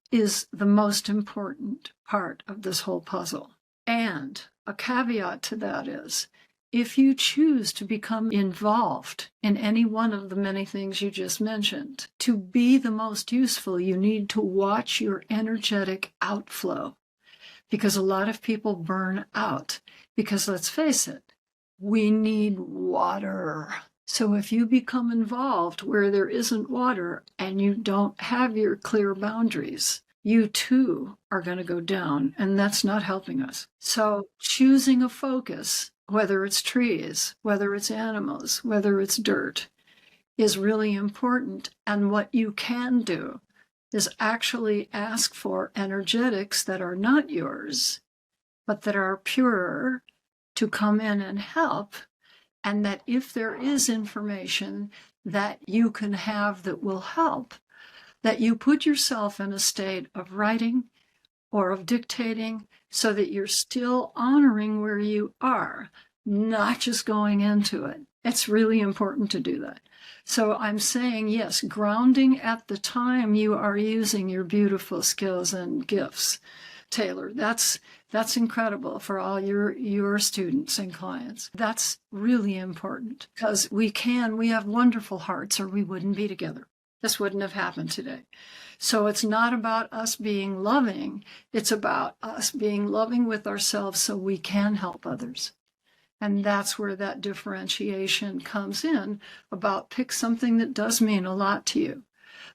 is the most important part of this whole puzzle. And a caveat to that is, if you choose to become involved in any one of the many things you just mentioned, to be the most useful, you need to watch your energetic outflow, because a lot of people burn out. Because let's face it, we need water. So if you become involved where there isn't water and you don't have your clear boundaries, you too are going to go down, and that's not helping us. So choosing a focus, whether it's trees, whether it's animals, whether it's dirt, is really important. And what you can do is actually ask for energetics that are not yours, but that are purer, to come in and help, and that if there is information that you can have that will help, that you put yourself in a state of writing or of dictating so that you're still honoring where you are, not just going into it. It's really important to do that. So I'm saying, yes, grounding at the time you are using your beautiful skills and gifts, Taylor. That's incredible for all your students and clients. That's really important because we have wonderful hearts or we wouldn't be together. This wouldn't have happened today. So it's not about us being loving. It's about us being loving with ourselves so we can help others. And that's where that differentiation comes in about pick something that does mean a lot to you,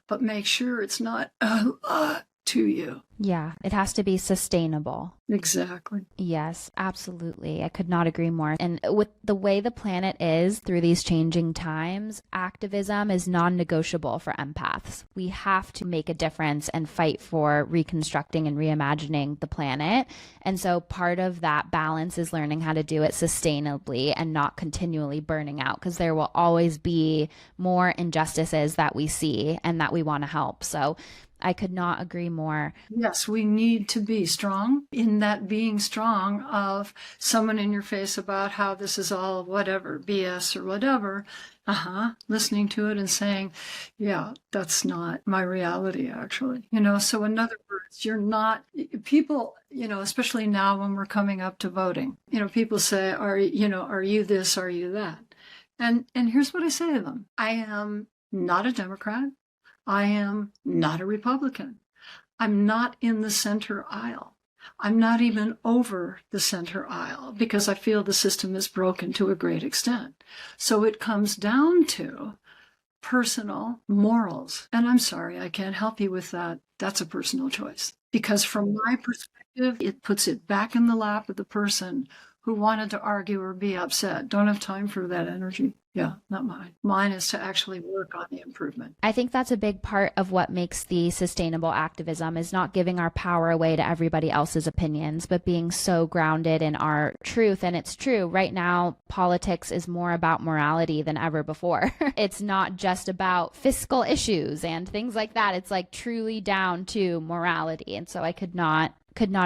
but make sure it's not a lot to you. Yeah, it has to be sustainable. Exactly. Yes, absolutely. I could not agree more. And with the way the planet is through these changing times, activism is non-negotiable for empaths. We have to make a difference and fight for reconstructing and reimagining the planet. And so part of that balance is learning how to do it sustainably and not continually burning out, because there will always be more injustices that we see and that we want to help. So I could not agree more. Yes, we need to be strong in that being strong of someone in your face about how this is all whatever, BS or whatever. Listening to it and saying, yeah, that's not my reality, actually. So in other words, you're not, people, especially now when we're coming up to voting, people say, are you this, are you that? And here's what I say to them. I am not a Democrat. I am not a Republican. I'm not in the center aisle. I'm not even over the center aisle because I feel the system is broken to a great extent. So it comes down to personal morals. And I'm sorry, I can't help you with that. That's a personal choice. Because from my perspective, it puts it back in the lap of the person who wanted to argue or be upset. Don't have time for that energy. Yeah, not mine. Mine is to actually work on the improvement. I think that's a big part of what makes the sustainable activism is not giving our power away to everybody else's opinions, but being so grounded in our truth. And it's true. Right now, politics is more about morality than ever before. It's not just about fiscal issues and things like that. It's like truly down to morality. And so I could not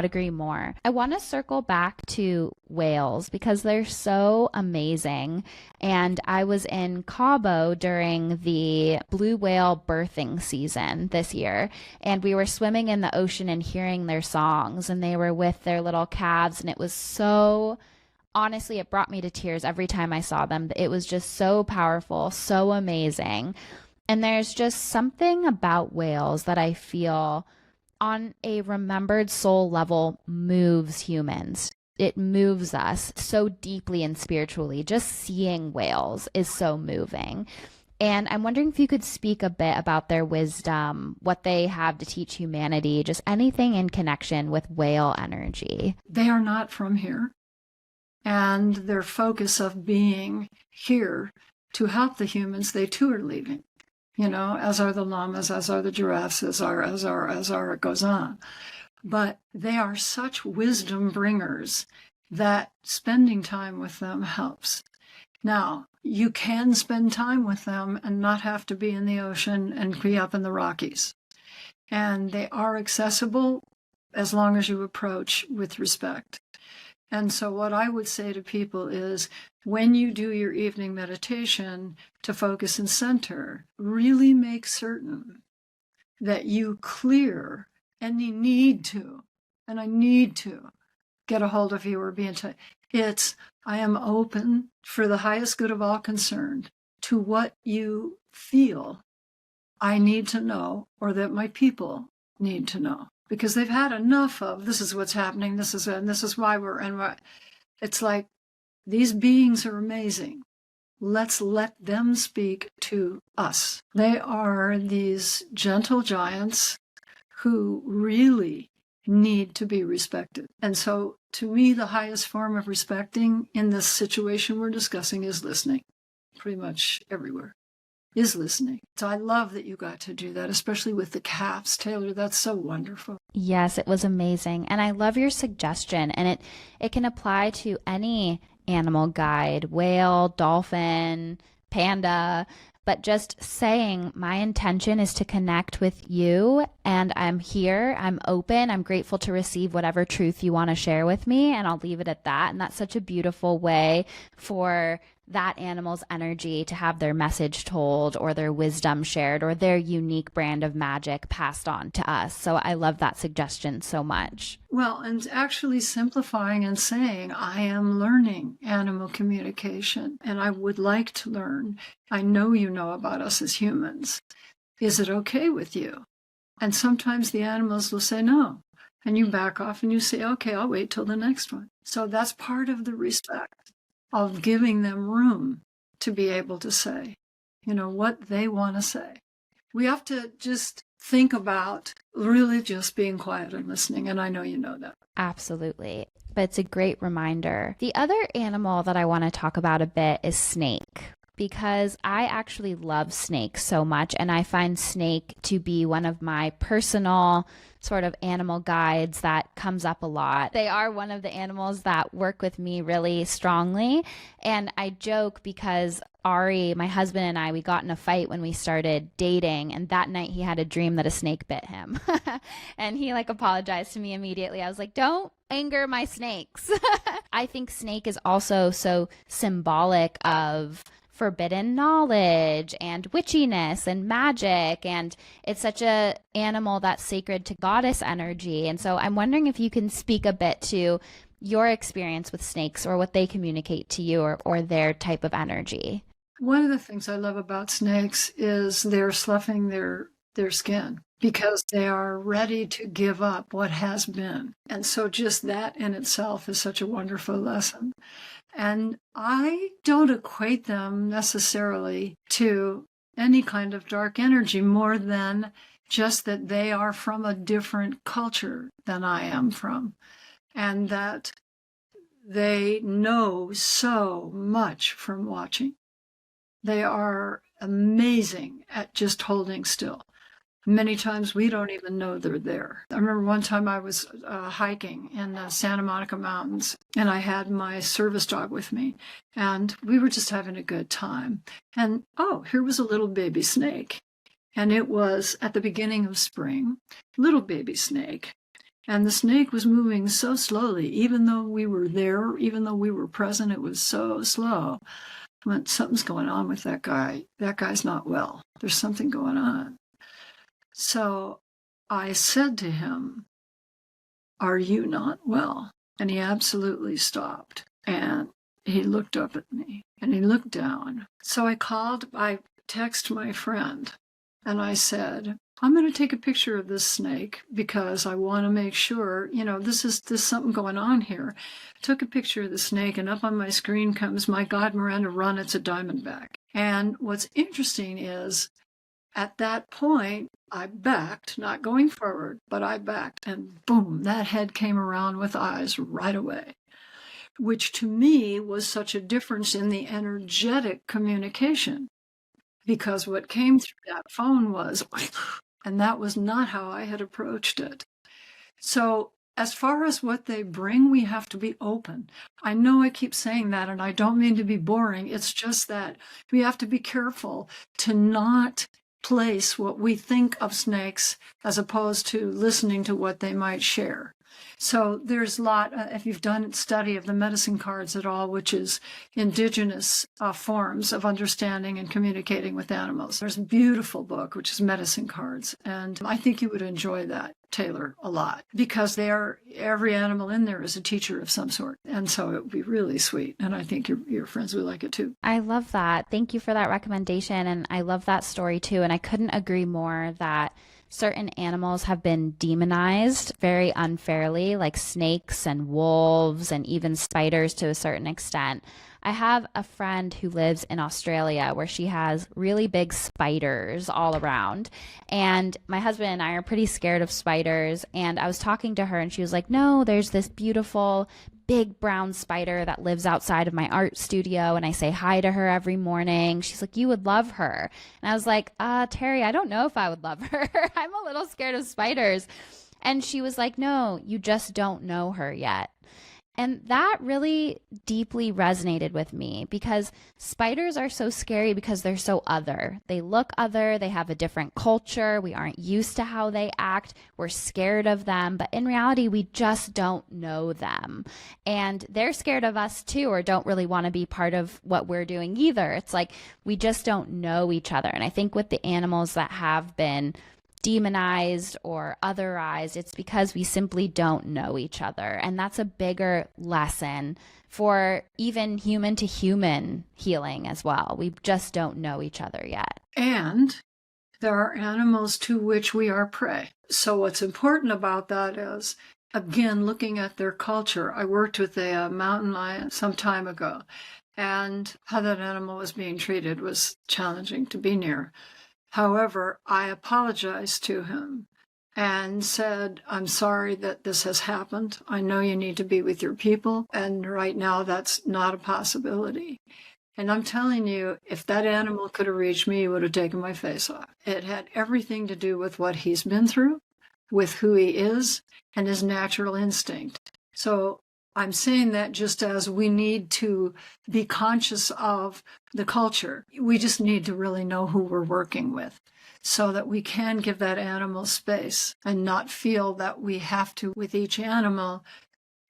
agree more. I want to circle back to whales because they're so amazing. And I was in Cabo during the blue whale birthing season this year, and we were swimming in the ocean and hearing their songs, and they were with their little calves, and it was so, honestly, it brought me to tears every time I saw them. It was just so powerful, so amazing. And there's just something about whales that I feel on a remembered soul level moves humans. It moves us so deeply and spiritually. Just seeing whales is so moving. And I'm wondering if you could speak a bit about their wisdom, what they have to teach humanity, just anything in connection with whale energy. They are not from here. And their focus of being here to help the humans, they too are leaving. As are the llamas, as are the giraffes, as are, it goes on. But they are such wisdom bringers that spending time with them helps. Now, you can spend time with them and not have to be in the ocean and be up in the Rockies. And they are accessible as long as you approach with respect. And so what I would say to people is when you do your evening meditation to focus and center, really make certain that you clear any need to, and I need to get a hold of you or be in touch. It's, I am open for the highest good of all concerned to what you feel I need to know or that my people need to know. Because they've had enough of this is what's happening, this is why we're, and it's like these beings are amazing. Let's let them speak to us. They are these gentle giants who really need to be respected. And so to me, the highest form of respecting in this situation we're discussing is listening, pretty much everywhere. is listening. So I love that you got to do that, especially with the calves, Taylor. That's so wonderful. Yes, it was amazing. And I love your suggestion. And it can apply to any animal guide, whale, dolphin, panda, but just saying my intention is to connect with you and I'm here, I'm open, I'm grateful to receive whatever truth you want to share with me, and I'll leave it at that. And that's such a beautiful way for that animal's energy to have their message told or their wisdom shared or their unique brand of magic passed on to us. So I love that suggestion so much. Well, and actually simplifying and saying, I am learning animal communication and I would like to learn. I know you know about us as humans. Is it okay with you? And sometimes the animals will say no. And you back off and you say, okay, I'll wait till the next one. So that's part of the respect of giving them room to be able to say, what they want to say. We have to just think about really just being quiet and listening. And I know you know that. Absolutely. But it's a great reminder. The other animal that I want to talk about a bit is snake, because I actually love snakes so much. And I find snake to be one of my personal sort of animal guides that comes up a lot. They are one of the animals that work with me really strongly. And I joke because Ari, my husband, and I, we got in a fight when we started dating. And that night he had a dream that a snake bit him. And he apologized to me immediately. I was like, don't anger my snakes. I think snake is also so symbolic of forbidden knowledge and witchiness and magic, and it's such a animal that's sacred to goddess energy. And so I'm wondering if you can speak a bit to your experience with snakes or what they communicate to you, or their type of energy. One of the things I love about snakes is they're sloughing their skin because they are ready to give up what has been. And so just that in itself is such a wonderful lesson. And I don't equate them necessarily to any kind of dark energy more than just that they are from a different culture than I am from, and that they know so much from watching. They are amazing at just holding still. Many times we don't even know they're there. I remember one time I was hiking in the Santa Monica Mountains, and I had my service dog with me, and we were just having a good time. And here was a little baby snake. And it was at the beginning of spring, little baby snake. And the snake was moving so slowly, even though we were there, even though we were present, it was so slow. I went, something's going on with that guy. That guy's not well. There's something going on. So I said to him, are you not well? And he absolutely stopped. And he looked up at me and he looked down. So I texted my friend and I said, I'm going to take a picture of this snake because I want to make sure, there's something going on here. Took a picture of the snake, and up on my screen comes, my God, Miranda, run, it's a diamondback. And what's interesting is, at that point, I backed, not going forward, but I backed, and boom, that head came around with eyes right away, which to me was such a difference in the energetic communication, because what came through that phone was, and that was not how I had approached it. So as far as what they bring, we have to be open. I know I keep saying that, and I don't mean to be boring. It's just that we have to be careful to not place what we think of snakes as opposed to listening to what they might share. So there's a lot, if you've done a study of the medicine cards at all, which is indigenous forms of understanding and communicating with animals. There's a beautiful book, which is Medicine Cards. And I think you would enjoy that, Taylor, a lot, because every animal in there is a teacher of some sort. And so it would be really sweet. And I think your friends would like it too. I love that. Thank you for that recommendation. And I love that story too. And I couldn't agree more that certain animals have been demonized very unfairly, like snakes and wolves and even spiders to a certain extent. I have a friend who lives in Australia where she has really big spiders all around. And my husband and I are pretty scared of spiders. And I was talking to her and she was like, no, there's this beautiful big brown spider that lives outside of my art studio, and I say hi to her every morning. She's like, you would love her. And I was like, Terry, I don't know if I would love her. I'm a little scared of spiders. And she was like, no, you just don't know her yet. And that really deeply resonated with me because spiders are so scary because they're so other. They look other, they have a different culture, we aren't used to how they act, we're scared of them, but in reality, we just don't know them. And they're scared of us too, or don't really want to be part of what we're doing either. It's like we just don't know each other. And I think with the animals that have been demonized or otherized, it's because we simply don't know each other. And that's a bigger lesson for even human to human healing as well. We just don't know each other yet. And there are animals to which we are prey. So what's important about that is, again, looking at their culture. I worked with a mountain lion some time ago, and how that animal was being treated was challenging to be near. However, I apologized to him and said, I'm sorry that this has happened. I know you need to be with your people, and right now that's not a possibility. And I'm telling you, if that animal could have reached me, it would have taken my face off. It had everything to do with what he's been through, with who he is, and his natural instinct. So I'm saying that just as we need to be conscious of the culture, we just need to really know who we're working with so that we can give that animal space and not feel that we have to, with each animal,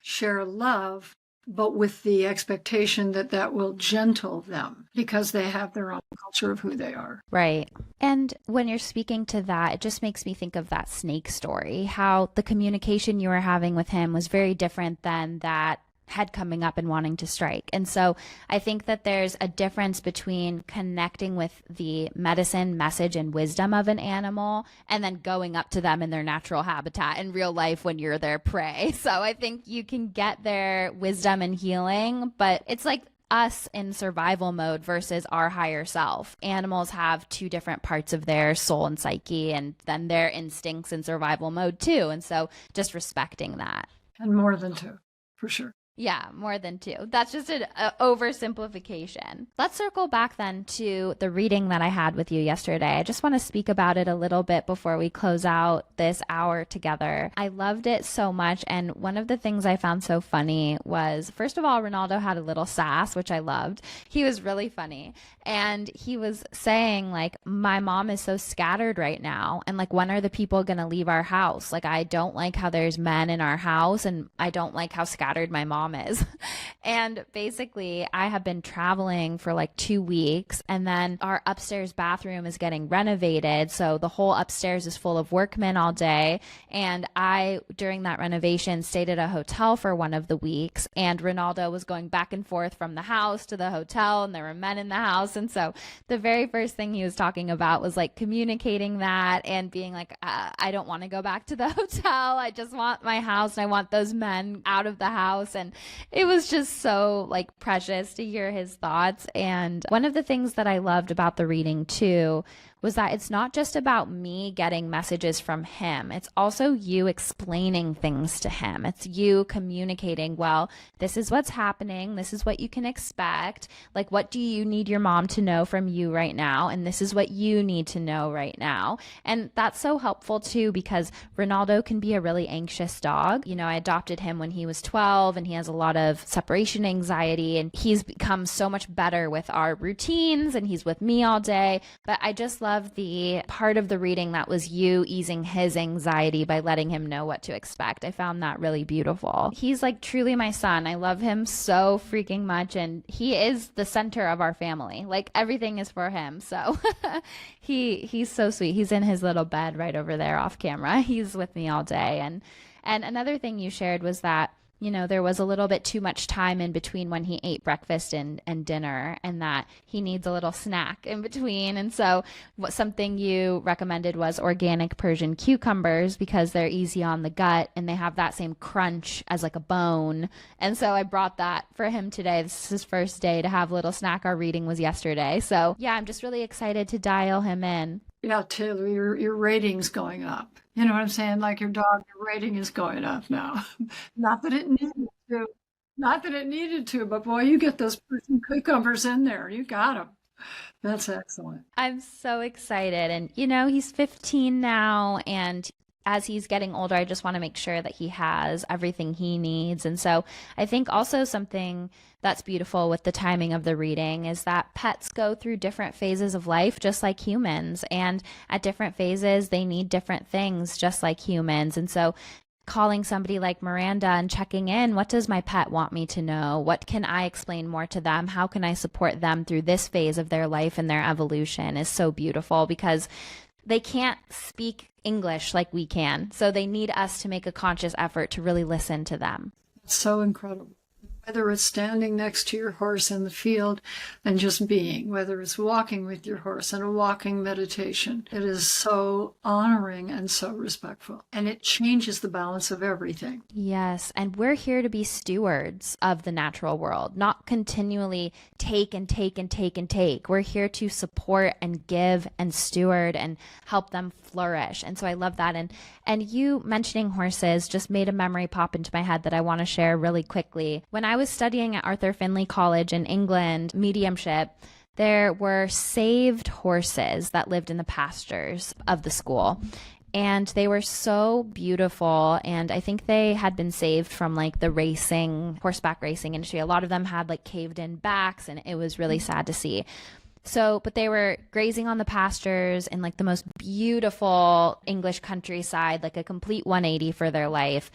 share love, but with the expectation that that will gentle them because they have their own culture of who they are. Right. And when you're speaking to that, it just makes me think of that snake story, how the communication you were having with him was very different than that head coming up and wanting to strike. And so I think that there's a difference between connecting with the medicine, message, and wisdom of an animal and then going up to them in their natural habitat in real life when you're their prey. So I think you can get their wisdom and healing, but it's like us in survival mode versus our higher self. Animals have two different parts of their soul and psyche, and then their instincts in survival mode too. And so just respecting that. And more than two, for sure. Yeah, more than two. That's just an oversimplification. Let's circle back then to the reading that I had with you yesterday. I just want to speak about it a little bit before we close out this hour together. I loved it so much. And one of the things I found so funny was, first of all, Ronaldo had a little sass, which I loved. He was really funny. And he was saying, like, my mom is so scattered right now. And, like, when are the people going to leave our house? Like, I don't like how there's men in our house, and I don't like how scattered my mom is. And basically, I have been traveling for like 2 weeks, and then our upstairs bathroom is getting renovated. So the whole upstairs is full of workmen all day. And I, during that renovation, stayed at a hotel for one of the weeks. And Ronaldo was going back and forth from the house to the hotel, and there were men in the house. And so the very first thing he was talking about was like communicating that and being like, I don't want to go back to the hotel. I just want my house, and I want those men out of the house. And it was just so like precious to hear his thoughts. And one of the things that I loved about the reading too was that it's not just about me getting messages from him. It's also you explaining things to him. It's you communicating, well, this is what's happening. This is what you can expect. Like, what do you need your mom to know from you right now? And this is what you need to know right now. And that's so helpful too, because Ronaldo can be a really anxious dog. You know, I adopted him when he was 12, and he has a lot of separation anxiety, and he's become so much better with our routines, and he's with me all day. But I just love the part of the reading that was you easing his anxiety by letting him know what to expect. I found that really beautiful. He's like truly my son. I love him so freaking much, and he is the center of our family. Like, everything is for him. So he's so sweet. He's in his little bed right over there off camera. He's with me all day. And another thing you shared was that, you know, there was a little bit too much time in between when he ate breakfast and dinner, and that he needs a little snack in between. And so something you recommended was organic Persian cucumbers, because they're easy on the gut and they have that same crunch as like a bone. And so I brought that for him today. This is his first day to have a little snack. Our reading was yesterday. So yeah, I'm just really excited to dial him in. Yeah, Taylor, your rating's going up. You know what I'm saying? Like your dog, your rating is going up now. Not that it needed to. Not that it needed to, but boy, you get those cucumbers in there. You got them. That's excellent. I'm so excited. And, you know, he's 15 now. And as he's getting older, I just want to make sure that he has everything he needs. And so I think also something that's beautiful with the timing of the reading is that pets go through different phases of life, just like humans. And at different phases, they need different things, just like humans. And so calling somebody like Miranda and checking in, what does my pet want me to know? What can I explain more to them? How can I support them through this phase of their life and their evolution is so beautiful because they can't speak English like we can. So they need us to make a conscious effort to really listen to them. It's so incredible. Whether it's standing next to your horse in the field and just being, whether it's walking with your horse in a walking meditation, it is so honoring and so respectful. And it changes the balance of everything. Yes, and we're here to be stewards of the natural world, not continually take and take and take and take. We're here to support and give and steward and help them flourish. And so I love that. And you mentioning horses just made a memory pop into my head that I want to share really quickly. When I was studying at Arthur Findlay College in England, mediumship, there were saved horses that lived in the pastures of the school. And they were so beautiful. And I think they had been saved from like the racing, horseback racing industry. A lot of them had like caved in backs, and it was really sad to see. So, but they were grazing on the pastures in like the most beautiful English countryside, like a complete 180 for their life.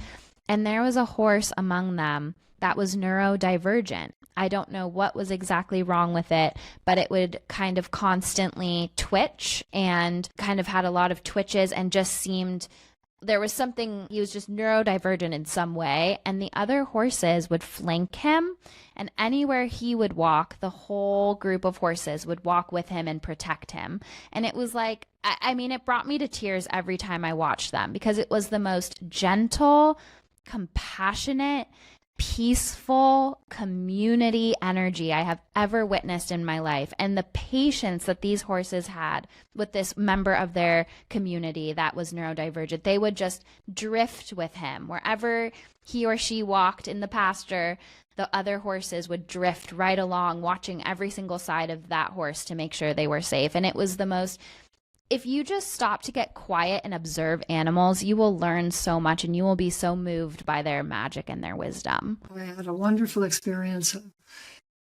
And there was a horse among them that was neurodivergent. I don't know what was exactly wrong with it, but it would kind of constantly twitch and kind of had a lot of twitches and just seemed there was something, he was just neurodivergent in some way. And the other horses would flank him, and anywhere he would walk, the whole group of horses would walk with him and protect him. And it was like, I mean, it brought me to tears every time I watched them because it was the most gentle, compassionate, peaceful community energy I have ever witnessed in my life. And the patience that these horses had with this member of their community that was neurodivergent, they would just drift with him. Wherever he or she walked in the pasture, the other horses would drift right along, watching every single side of that horse to make sure they were safe. And it was the most if you just stop to get quiet and observe animals, you will learn so much and you will be so moved by their magic and their wisdom. I had a wonderful experience of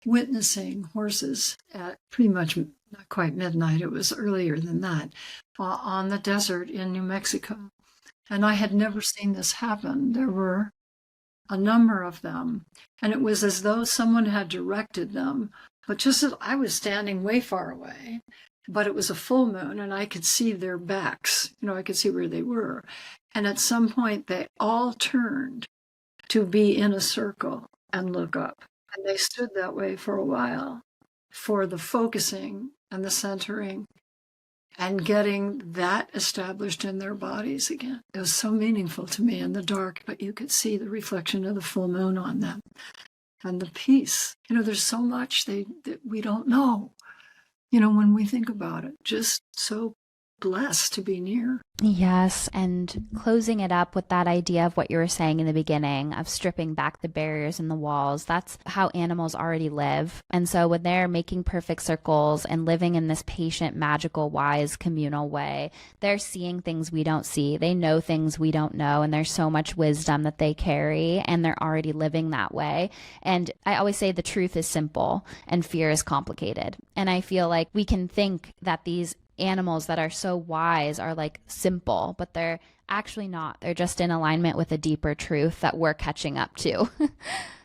witnessing horses at pretty much not quite midnight, it was earlier than that, on the desert in New Mexico. And I had never seen this happen. There were a number of them, and it was as though someone had directed them. But just as I was standing way far away, but it was a full moon and I could see their backs. I could see where they were. And at some point, they all turned to be in a circle and look up. And they stood that way for a while for the focusing and the centering and getting that established in their bodies again. It was so meaningful to me in the dark, but you could see the reflection of the full moon on them and the peace. There's so much that we don't know. When we think about it, just so blessed to be near. Yes, and closing it up with that idea of what you were saying in the beginning of stripping back the barriers and the walls, that's how animals already live. And so when they're making perfect circles and living in this patient, magical, wise, communal way, they're seeing things we don't see. They know things we don't know, and there's so much wisdom that they carry, and they're already living that way. And I always say the truth is simple and fear is complicated. And I feel like we can think that these animals that are so wise are like simple, but they're actually not. They're just in alignment with a deeper truth that we're catching up to.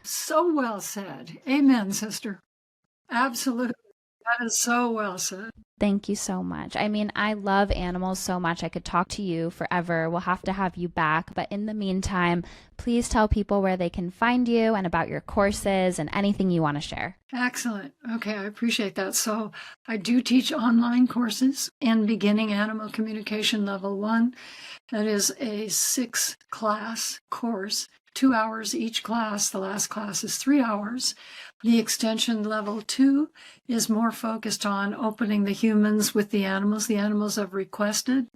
So well said. Amen, sister. Absolutely. That is so well said. Thank you so much. I mean, I love animals so much. I could talk to you forever. We'll have to have you back. But in the meantime, please tell people where they can find you and about your courses and anything you want to share. Excellent. Okay, I appreciate that. So I do teach online courses in Beginning Animal Communication Level 1. That is a 6-class course, 2 hours each class. The last class is 3 hours. The extension level 2 is more focused on opening the humans with the animals. The animals have requested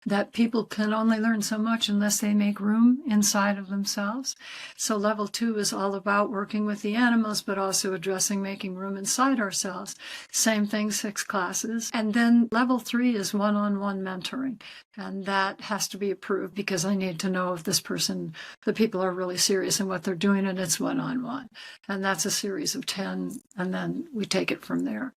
that people can only learn so much unless they make room inside of themselves. So level 2 is all about working with the animals, but also addressing making room inside ourselves. Same thing, 6 classes. And then level 3 is one-on-one mentoring. And that has to be approved because I need to know if this person, the people are really serious in what they're doing, and it's one-on-one. And that's a series of 10, and then we take it from there.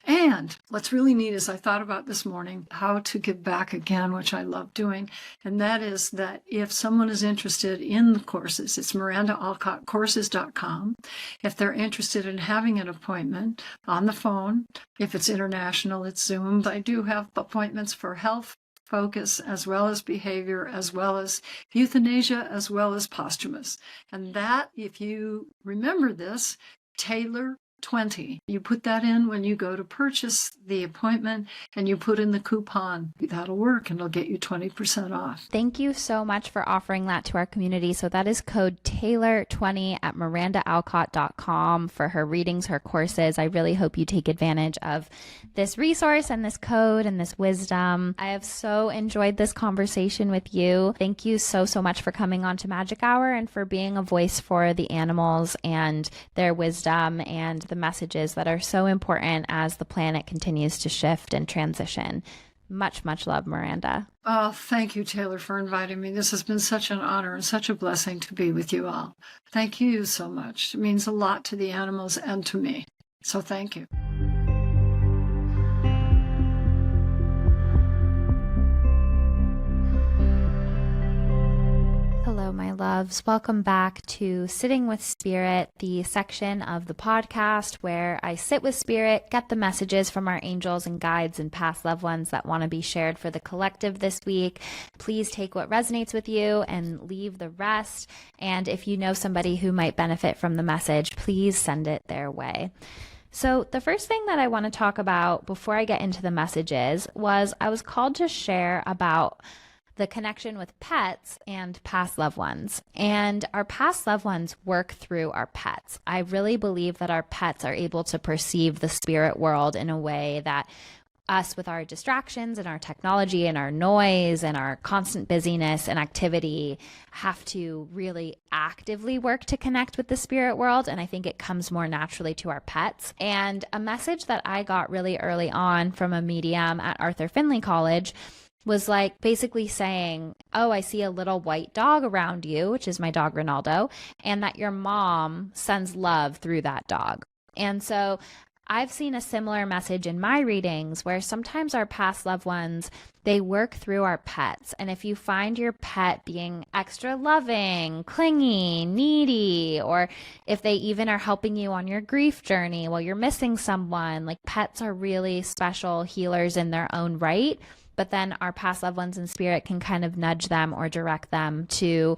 And what's really neat is I thought about this morning how to give back again, which I love doing. And that is that if someone is interested in the courses, it's MirandaAlcottCourses.com. If they're interested in having an appointment on the phone, if it's international, it's Zoom. But I do have appointments for health focus, as well as behavior, as well as euthanasia, as well as posthumous. And that, if you remember this, Taylor 20. You put that in when you go to purchase the appointment, and you put in the coupon. That'll work, and it'll get you 20% off. Thank you so much for offering that to our community. So that is code Taylor20 at MirandaAlcott.com for her readings, her courses. I really hope you take advantage of this resource and this code and this wisdom. I have so enjoyed this conversation with you. Thank you so much for coming on to Magic Hour and for being a voice for the animals and their wisdom and the messages that are so important as the planet continues to shift and transition. Much love, Miranda. Oh, thank you, Taylor, for inviting me. This has been such an honor and such a blessing to be with you all. Thank you so much. It means a lot to the animals and to me. So thank you. Hello, my loves. Welcome back to Sitting with Spirit, the section of the podcast where I sit with Spirit, get the messages from our angels and guides and past loved ones that want to be shared for the collective this week. Please take what resonates with you and leave the rest. And if you know somebody who might benefit from the message, please send it their way. So the first thing that I want to talk about before I get into the messages was I was called to share about the connection with pets and past loved ones. And our past loved ones work through our pets. I really believe that our pets are able to perceive the spirit world in a way that us, with our distractions and our technology and our noise and our constant busyness and activity, have to really actively work to connect with the spirit world. And I think it comes more naturally to our pets. And a message that I got really early on from a medium at Arthur Findlay College was like basically saying, oh, I see a little white dog around you, which is my dog Ronaldo, and that your mom sends love through that dog. And so I've seen a similar message in my readings where sometimes our past loved ones, they work through our pets. And if you find your pet being extra loving, clingy, needy, or if they even are helping you on your grief journey while you're missing someone, like pets are really special healers in their own right. But then our past loved ones in spirit can kind of nudge them or direct them to,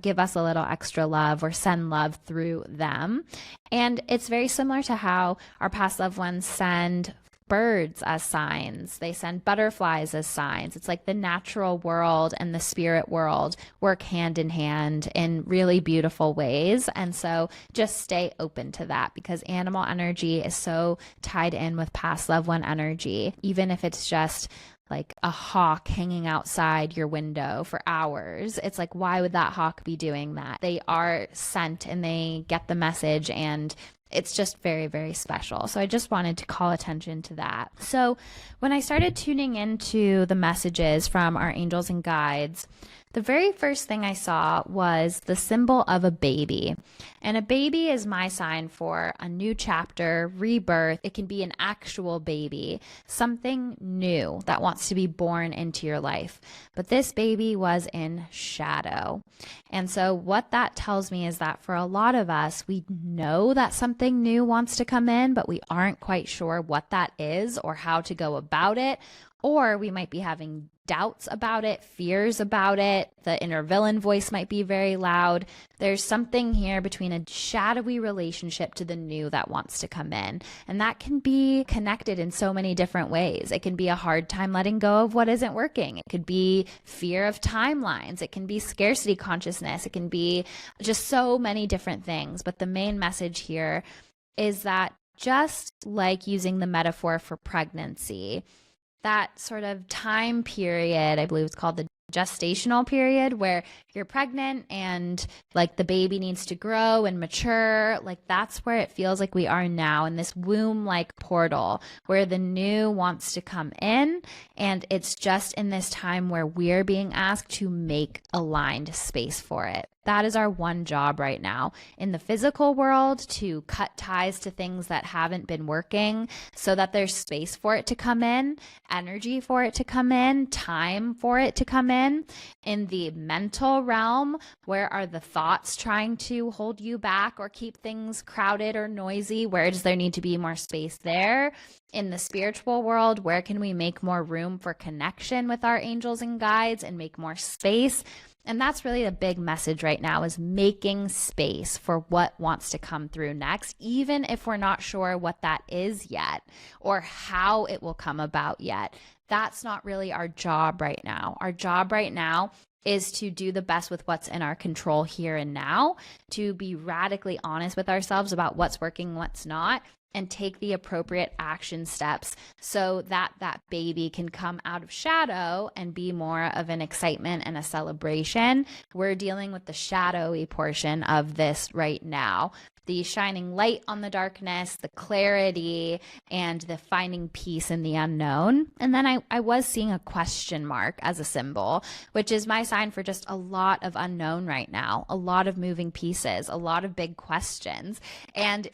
give us a little extra love or send love through them. And it's very similar to how our past loved ones send birds as signs. They send butterflies as signs. It's like the natural world and the spirit world work hand in hand in really beautiful ways. And so just stay open to that, because animal energy is so tied in with past loved one energy, even if it's just like a hawk hanging outside your window for hours. It's like, why would that hawk be doing that? They are sent and they get the message, and it's just very, very special. So I just wanted to call attention to that. So when I started tuning into the messages from our angels and guides, the very first thing I saw was the symbol of a baby. And a baby is my sign for a new chapter, rebirth. It can be an actual baby, something new that wants to be born into your life. But this baby was in shadow. And so what that tells me is that for a lot of us, we know that something new wants to come in, but we aren't quite sure what that is or how to go about it. Or we might be having doubts about it, fears about it. The inner villain voice might be very loud. There's something here between a shadowy relationship to the new that wants to come in. And that can be connected in so many different ways. It can be a hard time letting go of what isn't working. It could be fear of timelines. It can be scarcity consciousness. It can be just so many different things. But the main message here is that just like using the metaphor for pregnancy, that sort of time period, I believe it's called the gestational period, where you're pregnant and like the baby needs to grow and mature, like that's where it feels like we are now, in this womb like portal where the new wants to come in, and it's just in this time where we're being asked to make aligned space for it. That is our one job right now in the physical world, to cut ties to things that haven't been working so that there's space for it to come in, energy for it to come in, time for it to come in. In the mental realm, where are the thoughts trying to hold you back or keep things crowded or noisy? Where does there need to be more space there? In the spiritual world, where can we make more room for connection with our angels and guides and make more space? And that's really a big message right now, is making space for what wants to come through next, even if we're not sure what that is yet or how it will come about yet. That's not really our job right now. Our job right now is to do the best with what's in our control here and now, to be radically honest with ourselves about what's working, what's not, and take the appropriate action steps so that that baby can come out of shadow and be more of an excitement and a celebration. We're dealing with the shadowy portion of this right now, the shining light on the darkness, the clarity, and the finding peace in the unknown. And then I was seeing a question mark as a symbol, which is my sign for just a lot of unknown right now, a lot of moving pieces, a lot of big questions. And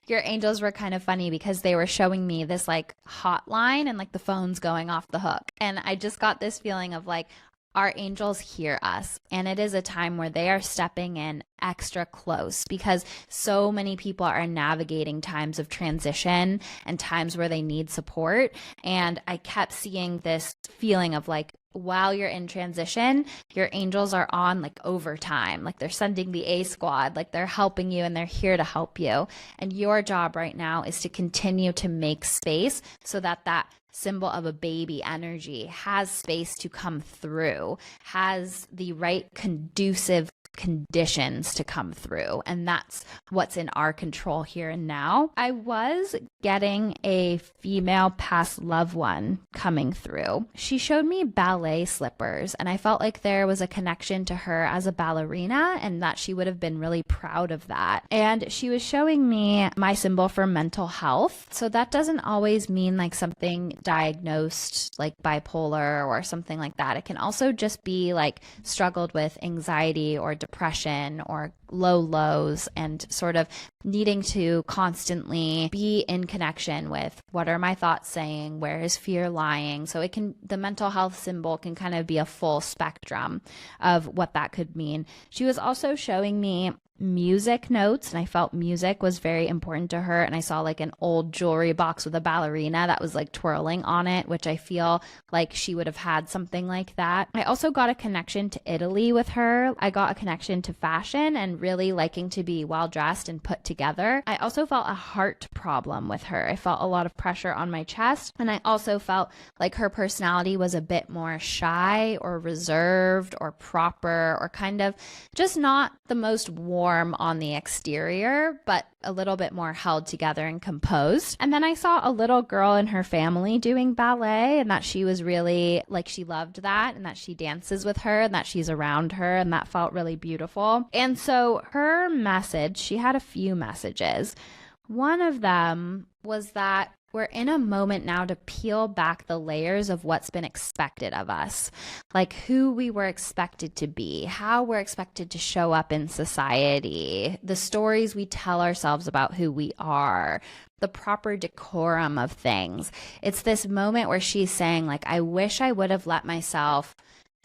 your angels were kind of funny because they were showing me this like hotline and like the phone's going off the hook. And I just got this feeling of like, our angels hear us, and it is a time where they are stepping in extra close because so many people are navigating times of transition and times where they need support. And I kept seeing this feeling of like, while you're in transition, your angels are on like overtime, like they're sending the A squad, like they're helping you and they're here to help you. And your job right now is to continue to make space so that that symbol of a baby energy has space to come through, has the right conducive conditions to come through. And that's what's in our control here and now. I was getting a female past loved one coming through. She showed me ballet slippers, and I felt like there was a connection to her as a ballerina and that she would have been really proud of that. And she was showing me my symbol for mental health. So that doesn't always mean like something diagnosed like bipolar or something like that. It can also just be like struggled with anxiety or depression or low lows, and sort of needing to constantly be in connection with what are my thoughts saying, where is fear lying. So it can, the mental health symbol can kind of be a full spectrum of what that could mean. She was also showing me music notes, and I felt music was very important to her. And I saw like an old jewelry box with a ballerina that was like twirling on it, which I feel like she would have had something like that. I also got a connection to Italy with her. I got a connection to fashion and really liking to be well dressed and put together. I also felt a heart problem with her. I felt a lot of pressure on my chest, and I also felt like her personality was a bit more shy or reserved or proper, or kind of just not the most warm on the exterior, but a little bit more held together and composed. And then I saw a little girl in her family doing ballet, and that she was really like, she loved that, and that she dances with her, and that she's around her, and that felt really beautiful. And so her message, she had a few messages. One of them was that we're in a moment now to peel back the layers of what's been expected of us, like who we were expected to be, how we're expected to show up in society, the stories we tell ourselves about who we are, the proper decorum of things. It's this moment where she's saying, like, I wish I would have let myself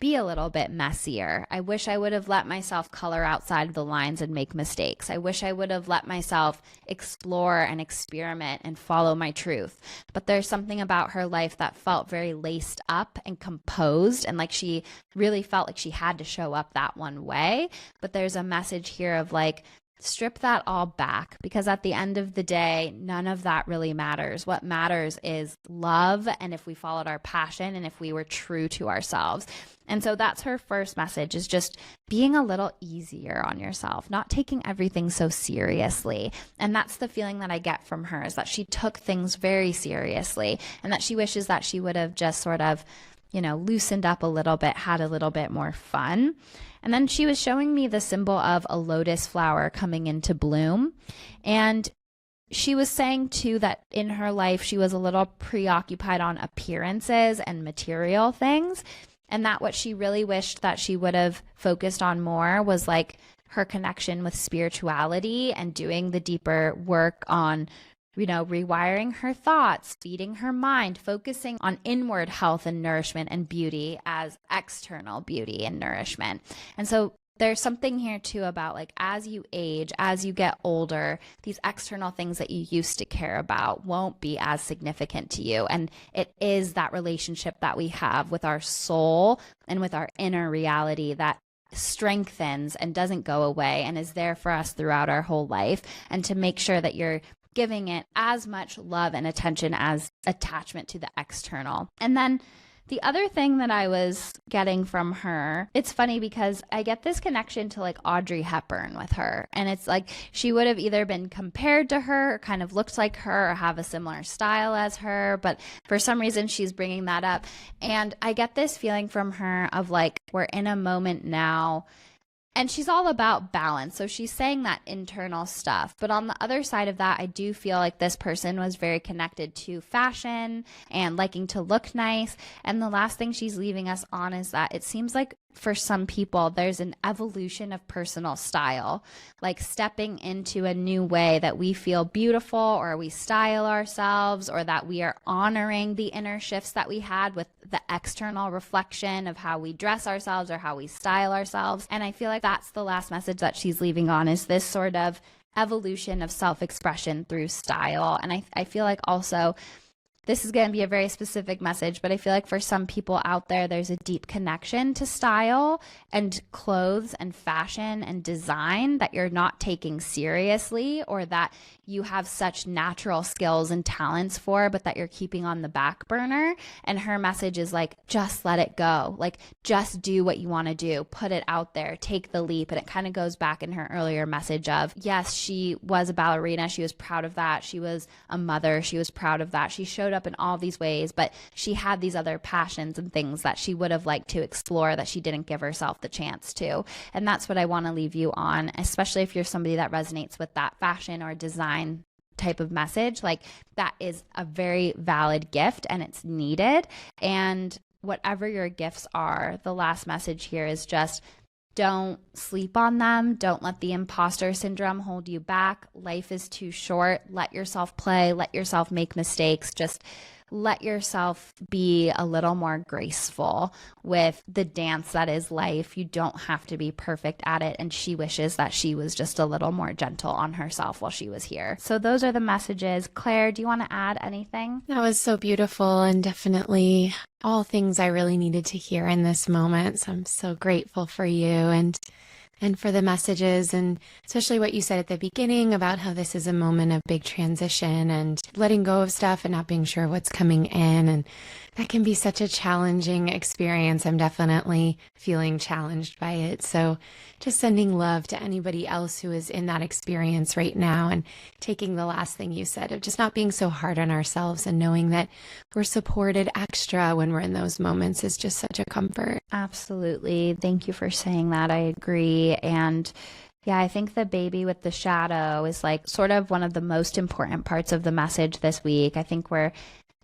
be a little bit messier. I wish I would have let myself color outside of the lines and make mistakes. I wish I would have let myself explore and experiment and follow my truth. But there's something about her life that felt very laced up and composed, and like she really felt like she had to show up that one way. But there's a message here of like, strip that all back, because at the end of the day, none of that really matters. What matters is love, and if we followed our passion and if we were true to ourselves. And so that's her first message, is just being a little easier on yourself, not taking everything so seriously. And that's the feeling that I get from her, is that she took things very seriously, and that she wishes that she would have just sort of, loosened up a little bit, had a little bit more fun. And then she was showing me the symbol of a lotus flower coming into bloom. And she was saying too that in her life, she was a little preoccupied on appearances and material things. And that what she really wished that she would have focused on more was like her connection with spirituality and doing the deeper work on rewiring her thoughts, feeding her mind, focusing on inward health and nourishment and beauty as external beauty and nourishment. And so there's something here too about like, as you age, as you get older, these external things that you used to care about won't be as significant to you. And it is that relationship that we have with our soul and with our inner reality that strengthens and doesn't go away and is there for us throughout our whole life. And to make sure that you're giving it as much love and attention as attachment to the external. And then the other thing that I was getting from her, it's funny because I get this connection to like Audrey Hepburn with her. And it's like she would have either been compared to her, or kind of looked like her, or have a similar style as her. But for some reason, she's bringing that up. And I get this feeling from her of like, we're in a moment now. And she's all about balance. So she's saying that internal stuff. But on the other side of that, I do feel like this person was very connected to fashion and liking to look nice. And the last thing she's leaving us on is that it seems like for some people, there's an evolution of personal style, like stepping into a new way that we feel beautiful, or we style ourselves, or that we are honoring the inner shifts that we had with the external reflection of how we dress ourselves or how we style ourselves. And I feel like that's the last message that she's leaving on, is this sort of evolution of self-expression through style. And I feel like also, this is going to be a very specific message, but I feel like for some people out there, there's a deep connection to style and clothes and fashion and design that you're not taking seriously, or that you have such natural skills and talents for, but that you're keeping on the back burner. And her message is like, just let it go. Like, just do what you want to do. Put it out there. Take the leap. And it kind of goes back in her earlier message of, yes, she was a ballerina. She was proud of that. She was a mother. She was proud of that. She showed up in all these ways, but she had these other passions and things that she would have liked to explore that she didn't give herself the chance to. And that's what I want to leave you on, especially if you're somebody that resonates with that fashion or design type of message. Like, that is a very valid gift and it's needed. And whatever your gifts are, the last message here is just, don't sleep on them. Don't let the imposter syndrome hold you back. Life is too short. Let yourself play. Let yourself make mistakes. Just let yourself be a little more graceful with the dance that is life. You don't have to be perfect at it. And she wishes that she was just a little more gentle on herself while she was here. So those are the messages. Claire, do you want to add anything? That was so beautiful, and definitely all things I really needed to hear in this moment. So I'm so grateful for you and for the messages, and especially what you said at the beginning about how this is a moment of big transition and letting go of stuff and not being sure what's coming in. And that can be such a challenging experience. I'm definitely feeling challenged by it. So just sending love to anybody else who is in that experience right now, and taking the last thing you said of just not being so hard on ourselves and knowing that we're supported extra when we're in those moments is just such a comfort. Absolutely. Thank you for saying that. I agree. And yeah, I think the baby with the shadow is like sort of one of the most important parts of the message this week. I think we're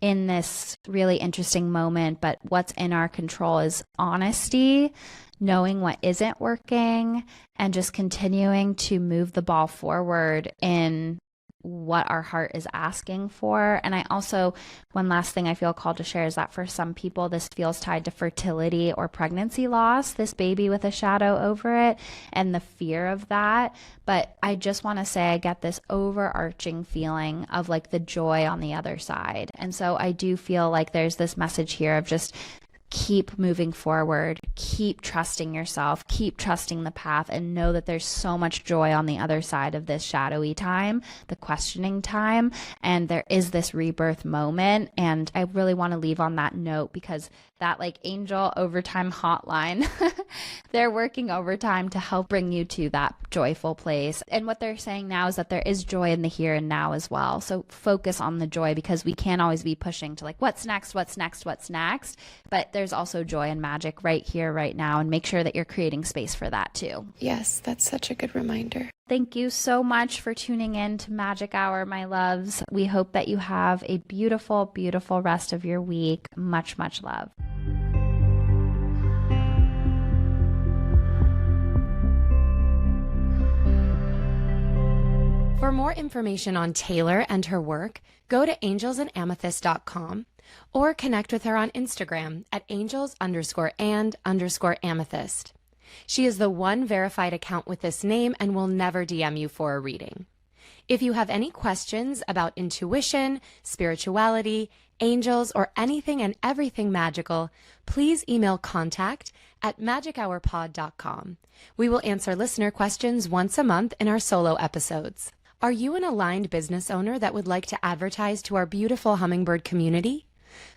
in this really interesting moment, but what's in our control is honesty, knowing what isn't working, and just continuing to move the ball forward in what our heart is asking for. And I also, one last thing I feel called to share is that for some people, this feels tied to fertility or pregnancy loss, this baby with a shadow over it, and the fear of that. But I just want to say I get this overarching feeling of like the joy on the other side. And so I do feel like there's this message here of just keep moving forward, keep trusting yourself, keep trusting the path, and know that there's so much joy on the other side of this shadowy time, the questioning time, and there is this rebirth moment. And I really want to leave on that note, because that like angel overtime hotline, they're working overtime to help bring you to that joyful place. And what they're saying now is that there is joy in the here and now as well. So focus on the joy, because we can't always be pushing to like, what's next, what's next, what's next. But there's also joy and magic right here, right now. And make sure that you're creating space for that too. Yes, that's such a good reminder. Thank you so much for tuning in to Magic Hour, my loves. We hope that you have a beautiful, beautiful rest of your week. Much, much love. For more information on Taylor and her work, go to angelsandamethyst.com or connect with her on Instagram at angels_and_amethyst. She is the one verified account with this name and will never DM you for a reading. If you have any questions about intuition, spirituality, angels, or anything and everything magical, please email contact@magichourpod.com. We will answer listener questions once a month in our solo episodes. Are you an aligned business owner that would like to advertise to our beautiful hummingbird community?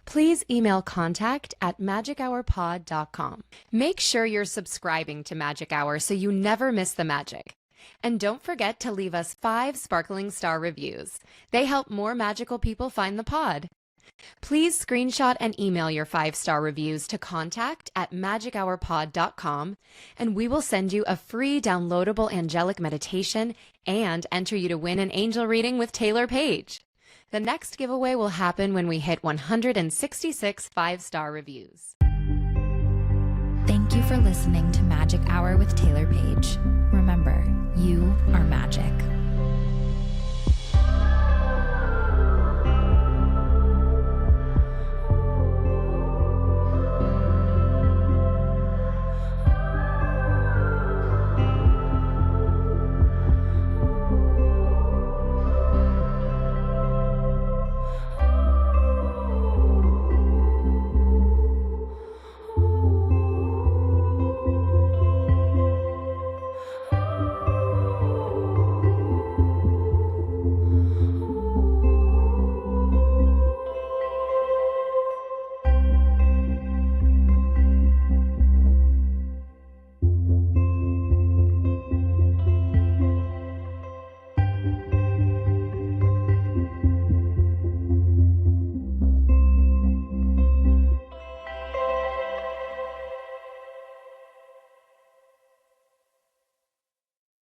Please email contact@magichourpod.com. Make sure you're subscribing to Magic Hour so you never miss the magic. And don't forget to leave us 5 sparkling star reviews. They help more magical people find the pod. Please screenshot and email your 5-star reviews to contact@magichourpod.com, and we will send you a free downloadable angelic meditation and enter you to win an angel reading with Taylor Page. The next giveaway will happen when we hit 166 5-star reviews. Thank you for listening to Magic Hour with Taylor Page. Remember, you are magic.